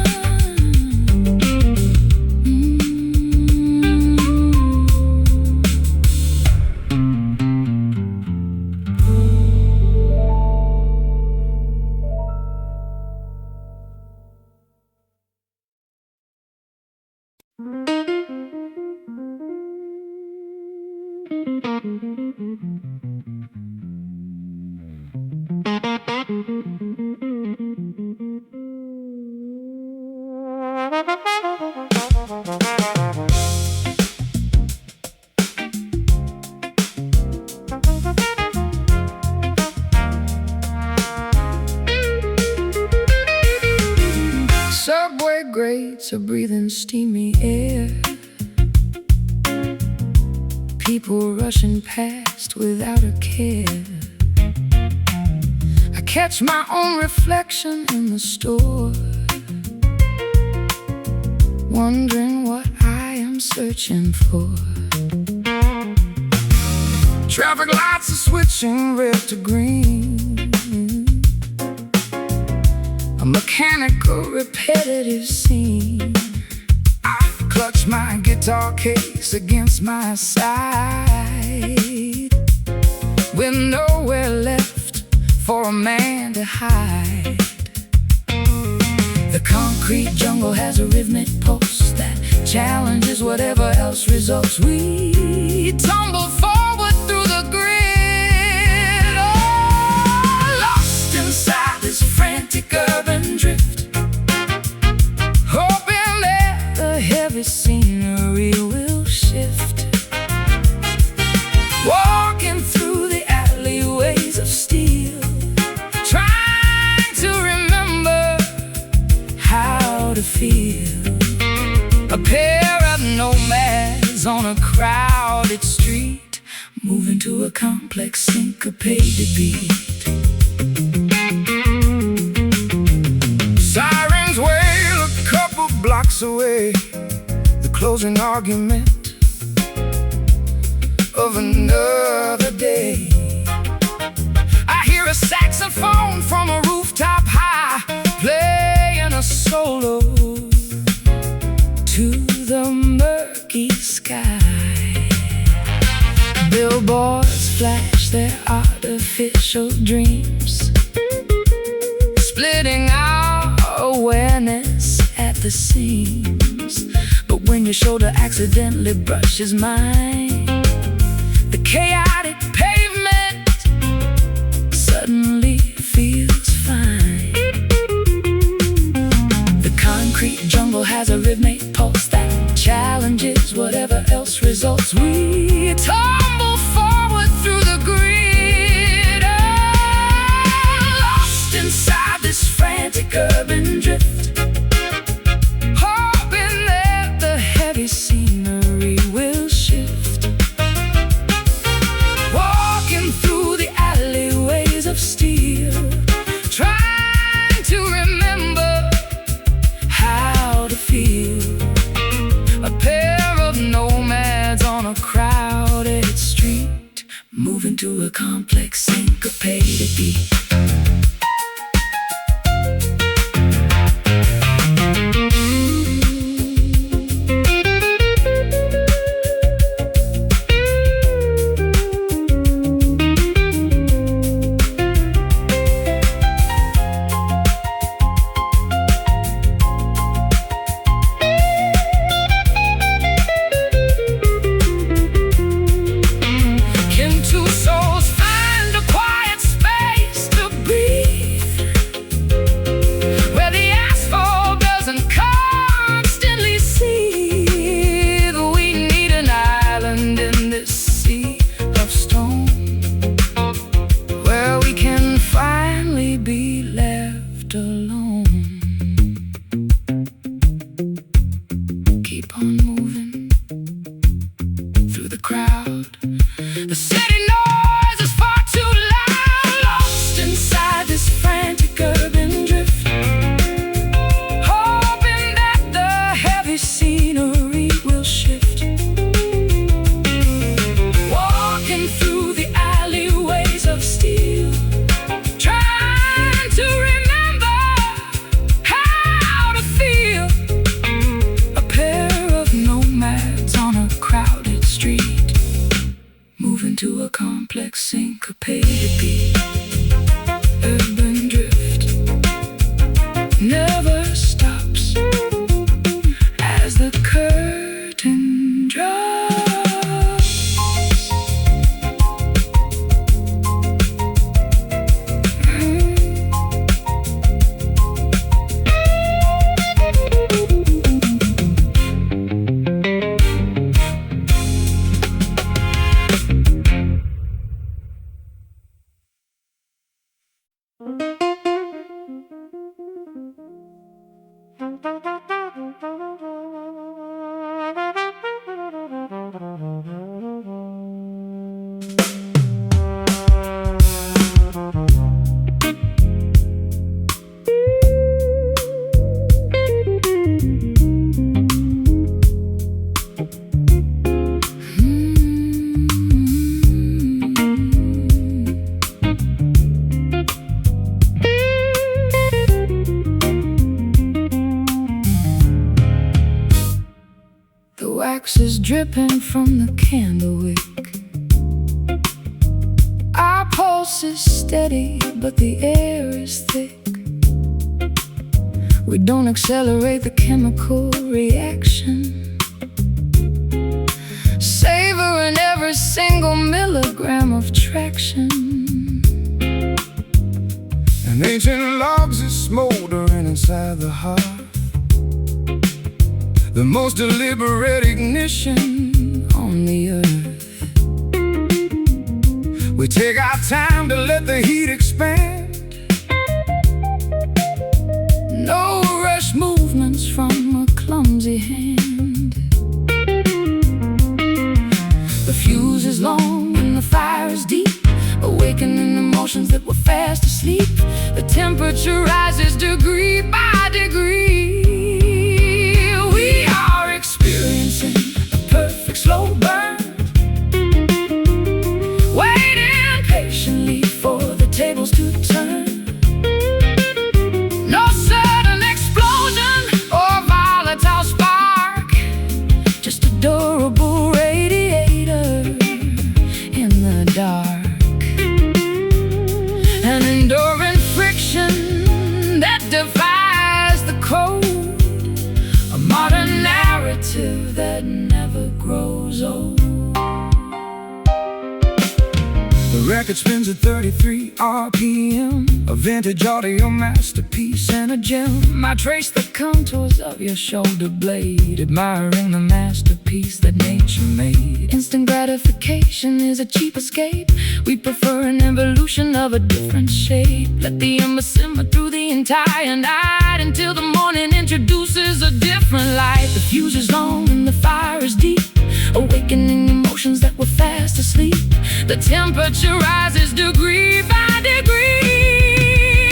Subway grates are breathing steamy air. people rushing past without a care. I catch my own reflection in the store, wondering what I am searching for. Traffic lights are switching red to green. A mechanical, repetitive scene. I clutch my guitar case against my side, with nowhere left for a man to hide. The concrete jungle has a rhythmic pulse that challenges whatever else results. We tumble forward through the grid, oh, lost inside this frantic urban drift, hoping that the heavy scenery will shift. Walking through the alleyways of steel, trying to remember how to feel. A pair of nomads on a crowded street, moving to a complex syncopated beat. Sirens wail a couple blocks away, the closing argument of another day. I hear a saxophone from a rooftop high, playing a solo to the murky sky. Billboards flash their artificial dreams, splitting our awareness at the seams. But when your shoulder accidentally brushes mine, the chaotic pavement suddenly feels fine. The concrete jungle has a rhythmic pulse that challenges whatever else results. We tumble forward through the grid, oh, lost inside this frantic urban drift, hoping that the heavy scenery will shift. Walking through the alleyways of steel, trying to remember how to feel. A pair of nomads on a crowded street, moving to a complex syncopated beat. The city noise is far too loud, lost inside this frantic urban drift, hoping that the heavy scenery will shift. Walking through the alleyways of steel, trying to remember how to feel. A pair of nomads on a crowded street, moving to a complex syncopated beat. Urban drift never stops as the curtain drops. is dripping from the candle wick. Our pulse is steady, but the air is thick. We don't accelerate the chemical reaction, savoring every single milligram of traction. And ancient logs is smoldering inside the hearth, the most deliberate ignition on the earth. We take our time to let the heat expand. No rush movements from a clumsy hand. The fuse is long and the fire is deep, awakening emotions that were fast asleep. The temperature rises degree by degree. We are experiencing a perfect slow burn, waiting patiently for the tables to turn. No sudden explosion or volatile spark, just a durable radiator in the dark. An enduring friction that defies the code, a modern narrative that never grows old. The record spins at 33 RPM, a vintage audio masterpiece and a gem. I trace the contours of your shoulder blade, admiring the masterpiece that nature made. Instant gratification is a cheap escape. We prefer an evolution of a different shape. Let the ember simmer through the entire night until the morning introduces a different light. The fuse is long and the fire is deep, awakening emotions that were fast asleep. The temperature rises degree by degree.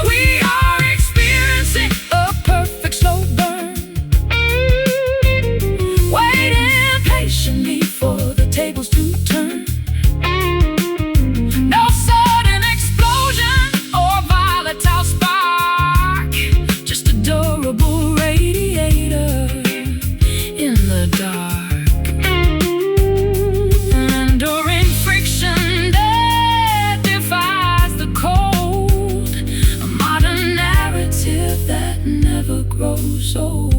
We are experiencing a perfect slow burn, waiting patiently for the tables to turn. No sudden explosion or volatile spark, just a durable radiator in the dark. Grows old.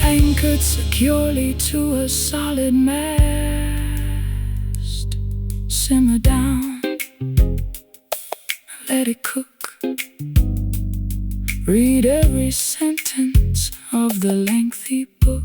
Anchored securely to a solid mast. Simmer down, let it cook. Read every sentence of the lengthy book.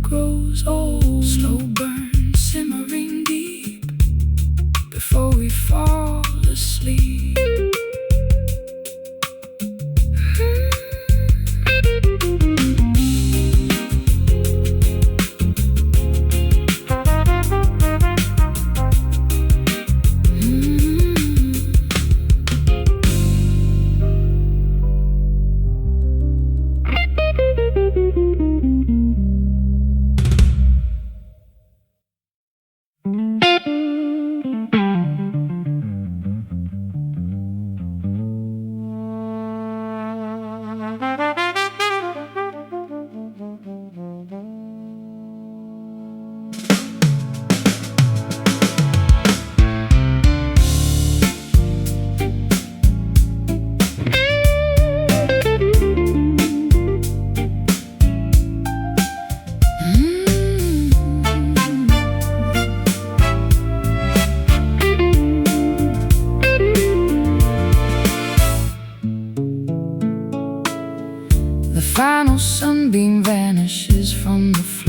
Grows old. Slow burn, simmering deep before we fall asleep.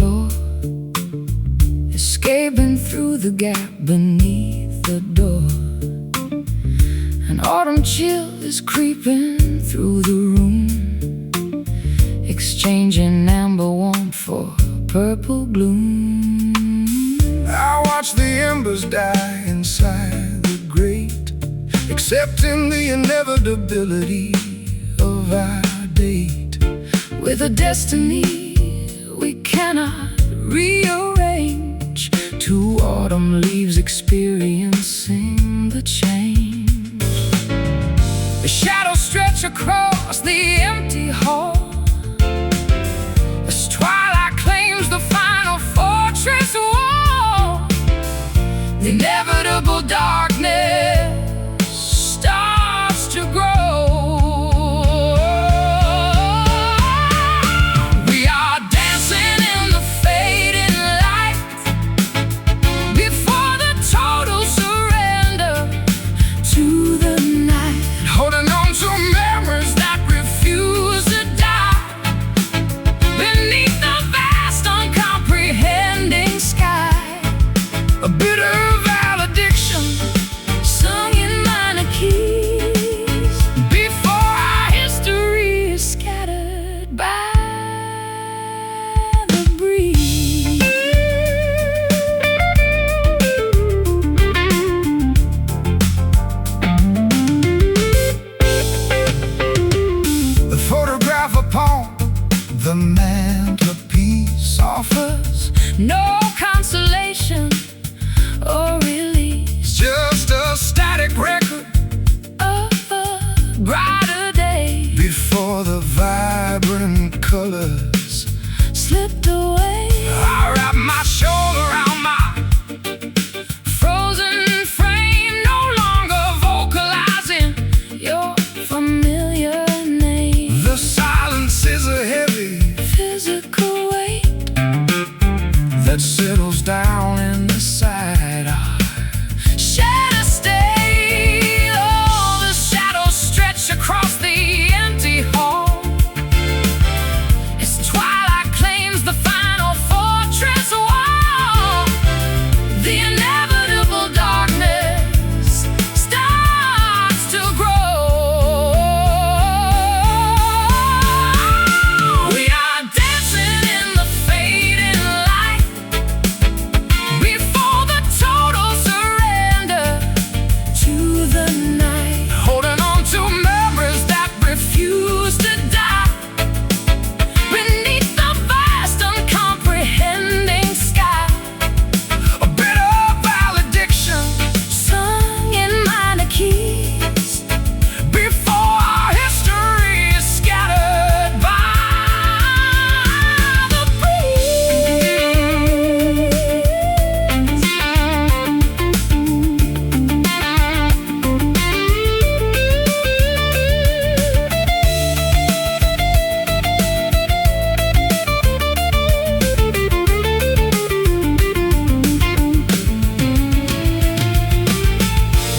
floor, escaping through the gap beneath the door. An autumn chill is creeping through the room, exchanging amber warmth for purple gloom. I watch the embers die inside the grate, accepting the inevitability of our date. With a destiny we cannot rearrange, two autumn leaves experiencing the change. The shadows stretch across the empty hall as twilight claims the final fortress wall. The inevitable darkness starts to grow. We are dancing in the fading light before the total surrender to the night, Holding on to memories that refuse to die beneath the vast uncomprehending sky. a bitter valediction Sung in minor keys before our history is scattered by the breeze. The photograph upon the mantelpiece Offers no consolation or release just a static record of a brighter day before the vibrant colors. slipped away. I wrap my shoulder around my Frozen frame, no longer vocalizing your familiar name. The silence is a heavy Physical weight that settles down inside our shed a stain. Oh, the shadows stretch across the empty hall as twilight claims the final fortress wall. The inevitable darkness starts to grow. We are dancing in the fading light before the total surrender to the night, holding on to memories that refuse to die beneath the vast uncomprehending sky. a bitter valediction Sung in minor keys before our history is scattered by the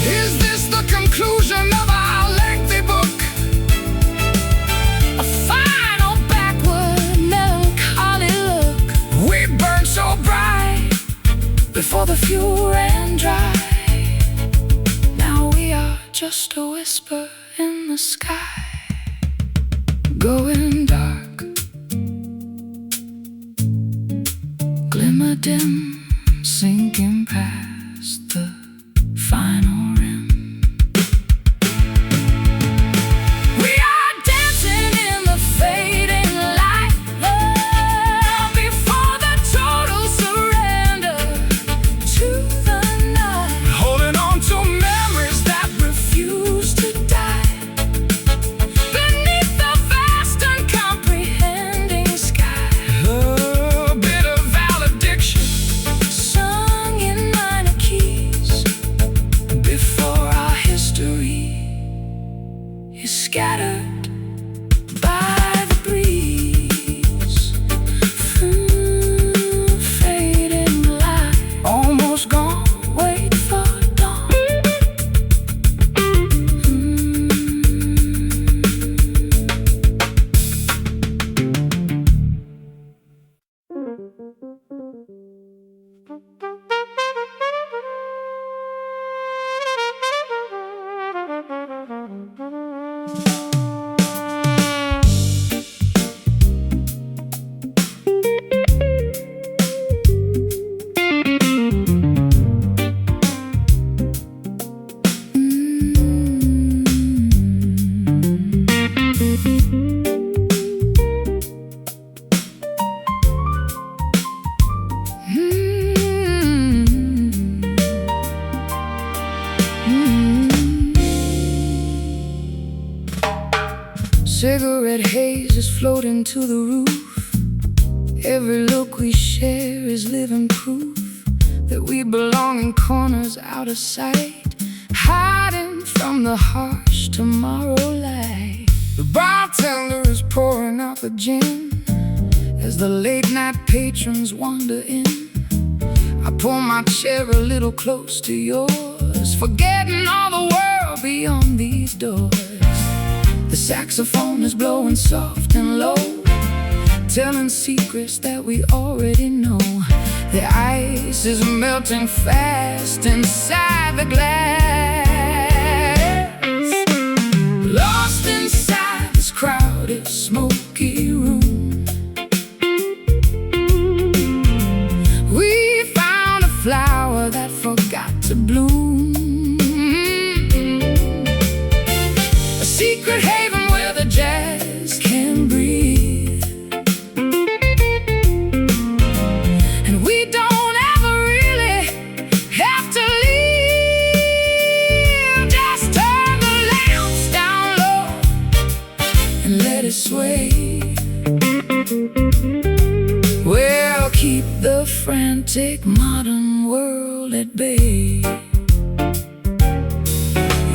Is this the conclusion of our lengthy book? a final backward melancholy look. We burn so bright Before the fuel ran dry, now we are just a whisper in the sky, going dark, glimmer dim, sinking past the final rim. We are dancing in the fading light, before the total surrender to the night, holding on to memories that refuse to die beneath the vast uncomprehending sky. a bitter valediction Sung in minor keys Cigarette haze is floating to the roof. Every look we share is living proof that we belong in corners out of sight, hiding from the harsh tomorrow light. The bartender is pouring out the gin As the late night patrons wander in, I pull my chair a little close to yours, forgetting all the world beyond these doors. The saxophone is blowing soft and low, telling secrets that we already know. The ice is melting fast inside the glass. Lost inside this crowded, smoky room, we found a flower that forgot to bloom. A secret haven where the jazz can breathe, and we don't ever really have to leave. Just turn the lamps down low and let it sway. We'll keep the frantic modern world at bay.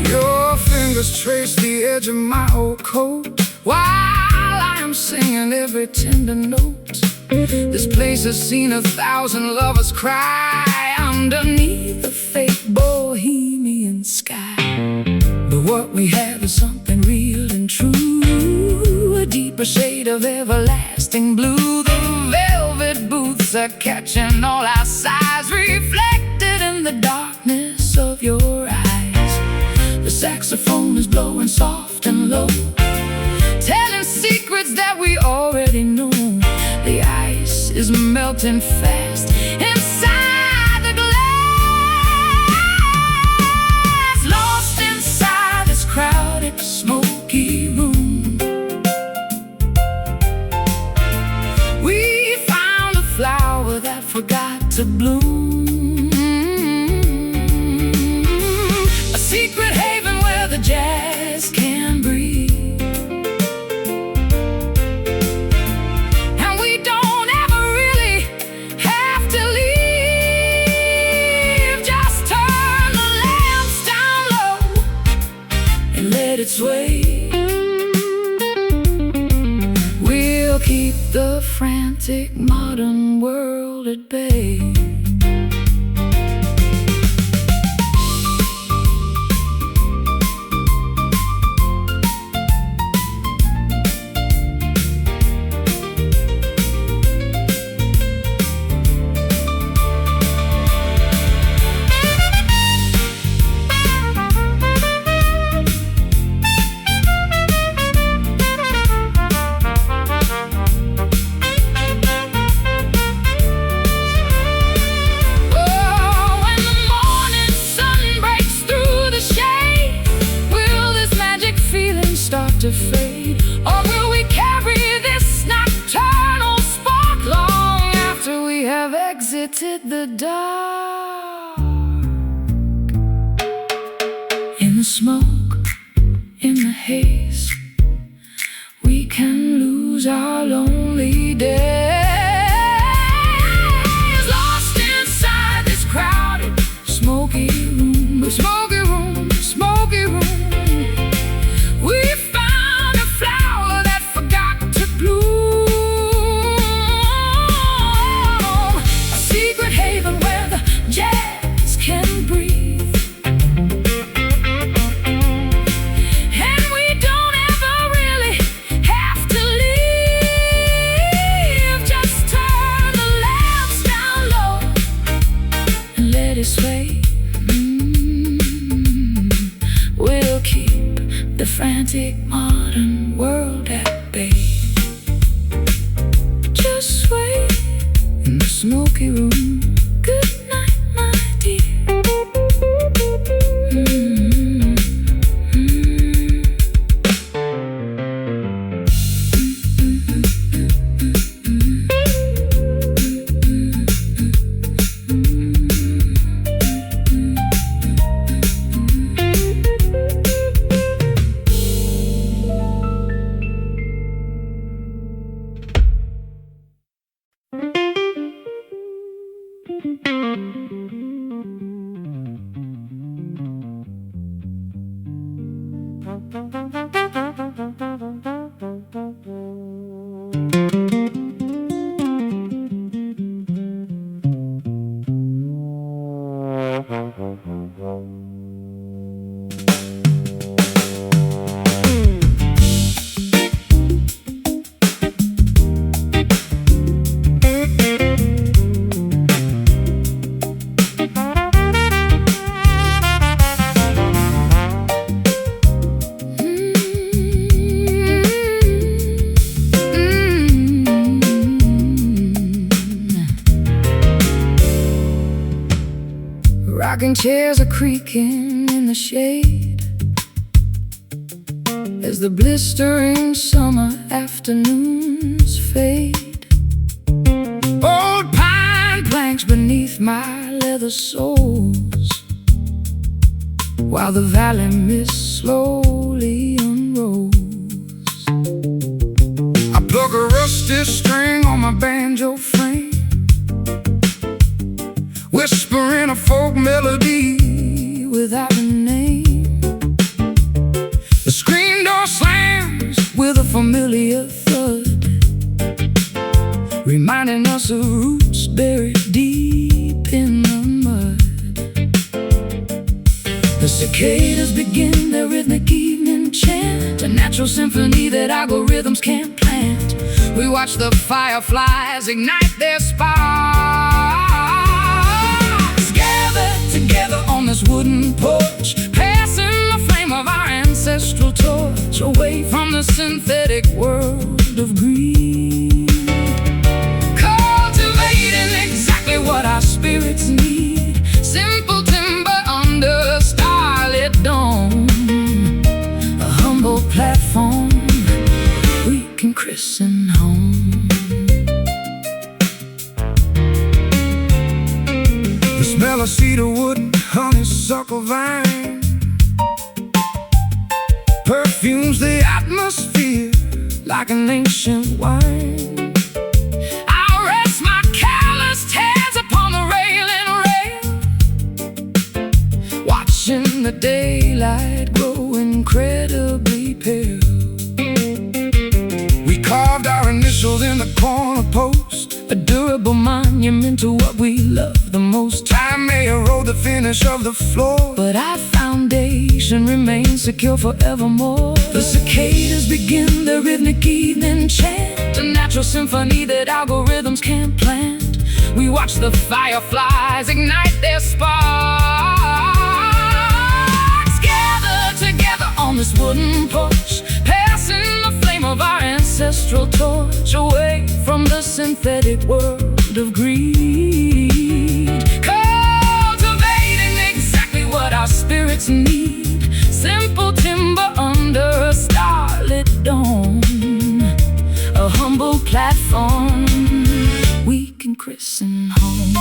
Your fingers trace the edge of my old coat While I am singing every tender note, this place has seen 1,000 lovers cry underneath the fake bohemian sky. But what we have is something real and true, a deeper shade of everlasting blue. The velvet booths are catching all our sighs, reflected in the darkness of your eyes. The saxophone is blowing soft and low, telling secrets that we already know. The ice is melting fast inside the glass. Lost inside this crowded, smoky room, we found a flower that forgot to bloom. A secret haven where the jazz can breathe, its way. We'll keep the frantic modern world at bay. To fade, or will we carry this nocturnal spark long after we have exited the dark? In the smoke, in the haze, we can lose our lonely days. Lost inside this crowded, smoky room, smoky room, smoky room. steady sway. We'll keep the frantic modern world at bay. Just sway in the smoky room. Good night, my dear. Rocking chairs are creaking in the shade as the blistering summer afternoons fade. Old pine planks beneath my leather soles, while the valley mist slowly unrolls. I plug a rusty string on my banjo frame, whispering a folk melody without a name. The screen door slams with a familiar thud, reminding us of roots buried deep in the mud. The cicadas begin their rhythmic evening chant, a natural symphony that algorithms can't plant. We watch the fireflies ignite their sparks, together on this wooden porch, passing the flame of our ancestral torch away from the synthetic world of greed, cultivating exactly what our spirits need. Simple timber under a starlit dome, a humble platform we can christen home. The smell of cedar wood and honeysuckle vine perfumes the atmosphere like an ancient wine. I'll rest my calloused hands upon the railing rail, watching the daylight grow incredibly pale. We carved our initials in the corner post, a durable monument to what we love the most. Time may erode the finish of the floor, but our foundation remains secure forevermore. The cicadas begin their rhythmic evening chant, a natural symphony that algorithms can't plant. We watch the fireflies ignite their sparks, gather together on this wooden porch, passing the flame of our ancestral torch away from the synthetic world of greed, cultivating exactly what our spirits need. Simple timber under a starlit dome, a humble platform we can christen home.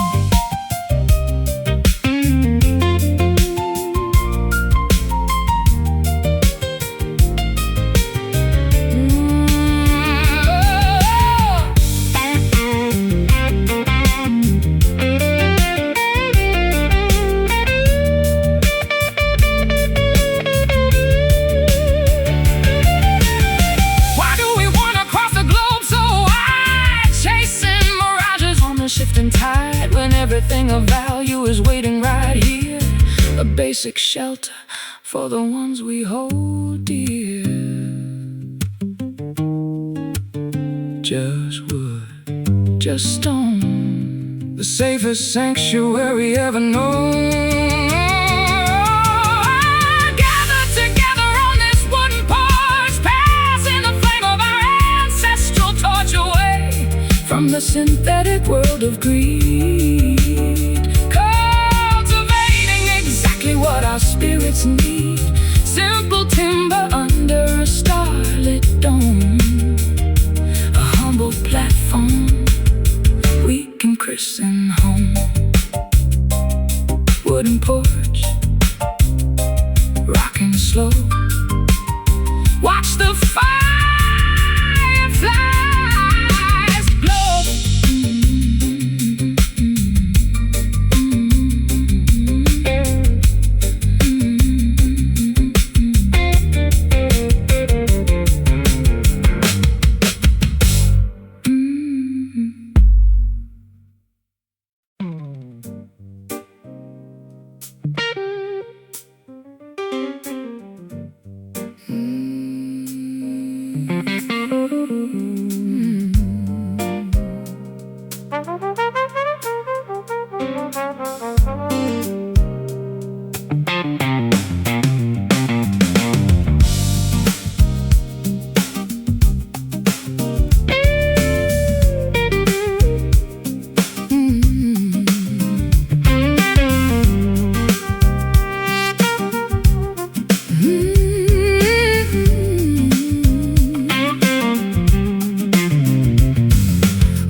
Everything of value is waiting right here, a basic shelter for the ones we hold dear. Just wood, just stone, the safest sanctuary ever known. Gathered together on this wooden porch, passing the flame of our ancestral torch away from the synthetic world of greed, cultivating exactly what our spirits need. Simple timber under a starlit dome, a humble platform we can christen home. Wooden porch, rocking slow, watch the fireflies glow.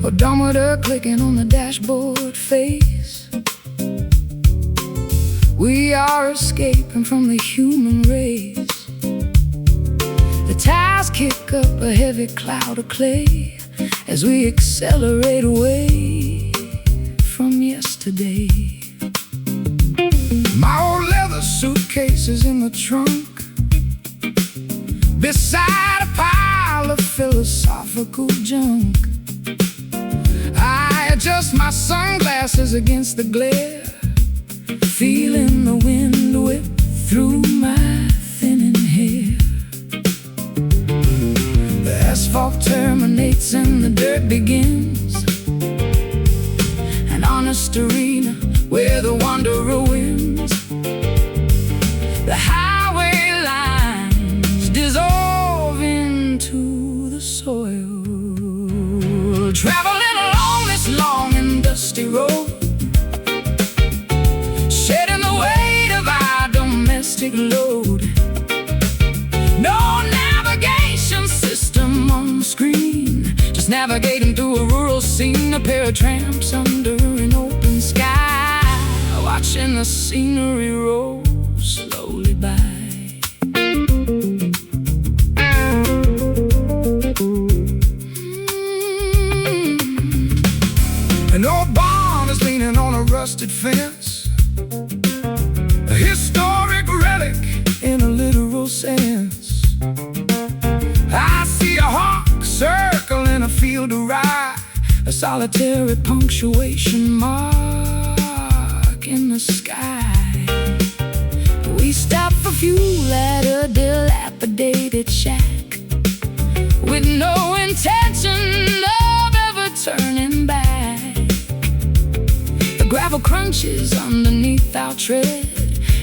Odometer clicking on the dashboard face. We are escaping from the human race. The tires kick up a heavy cloud of clay as we accelerate away from yesterday. My old leather suitcase is in the trunk, beside a pile of philosophical junk. I adjust my sunglasses against the glare, feeling the wind whip through my thinning hair. The asphalt terminates and the dirt begins, an honest arena where the wanderer wins. The highway lines dissolve into the soil, traveling along this long and dusty road, shedding the weight of our domestic load. No navigation system on the screen, just navigating through a rural scene. A pair of tramps under an open sky, watching the scenery roll slowly by. An old barn is leaning on a rusted fence, a historic relic in a literal sense. I see a hawk circling a field of rye, a solitary punctuation mark in the sky. We stop for fuel at a dilapidated shack, with no intention of ever turning back. The gravel crunches underneath our tread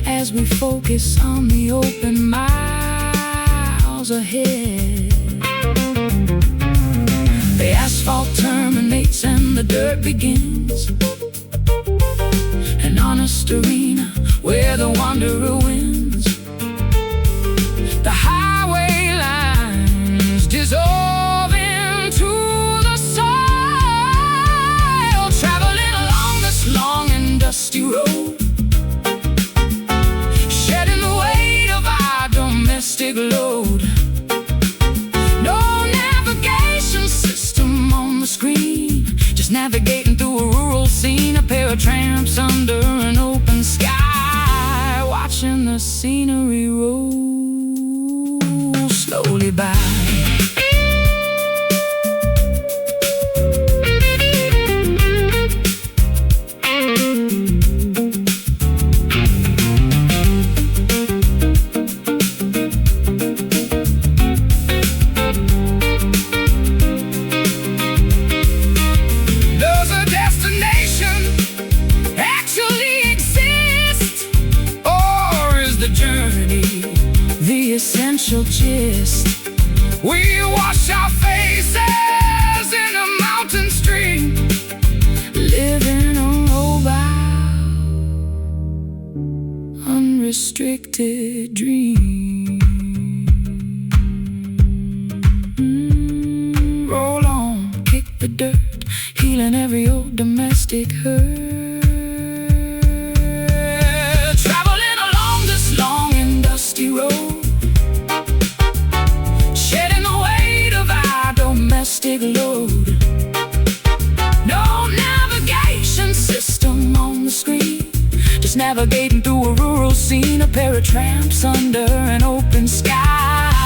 as we focus on the open miles ahead. The asphalt terminates and the dirt begins, an honest arena where the wanderer wins. The highway lines dissolve into the soil, traveling along this long and dusty road, shedding the weight of our domestic load. No navigation system on the screen, just navigating through a rural scene. A pair of tramps under an open sky, watching the scenery roll slowly by. There's a destination We wash our faces in a mountain stream, living a mobile, unrestricted dream. Roll on, kick the dirt, healing every old domestic hurt. Traveling along this long and dusty road, shedding the weight of our domestic load. No navigation system on the screen, just navigating through a rural scene. A pair of tramps under an open sky.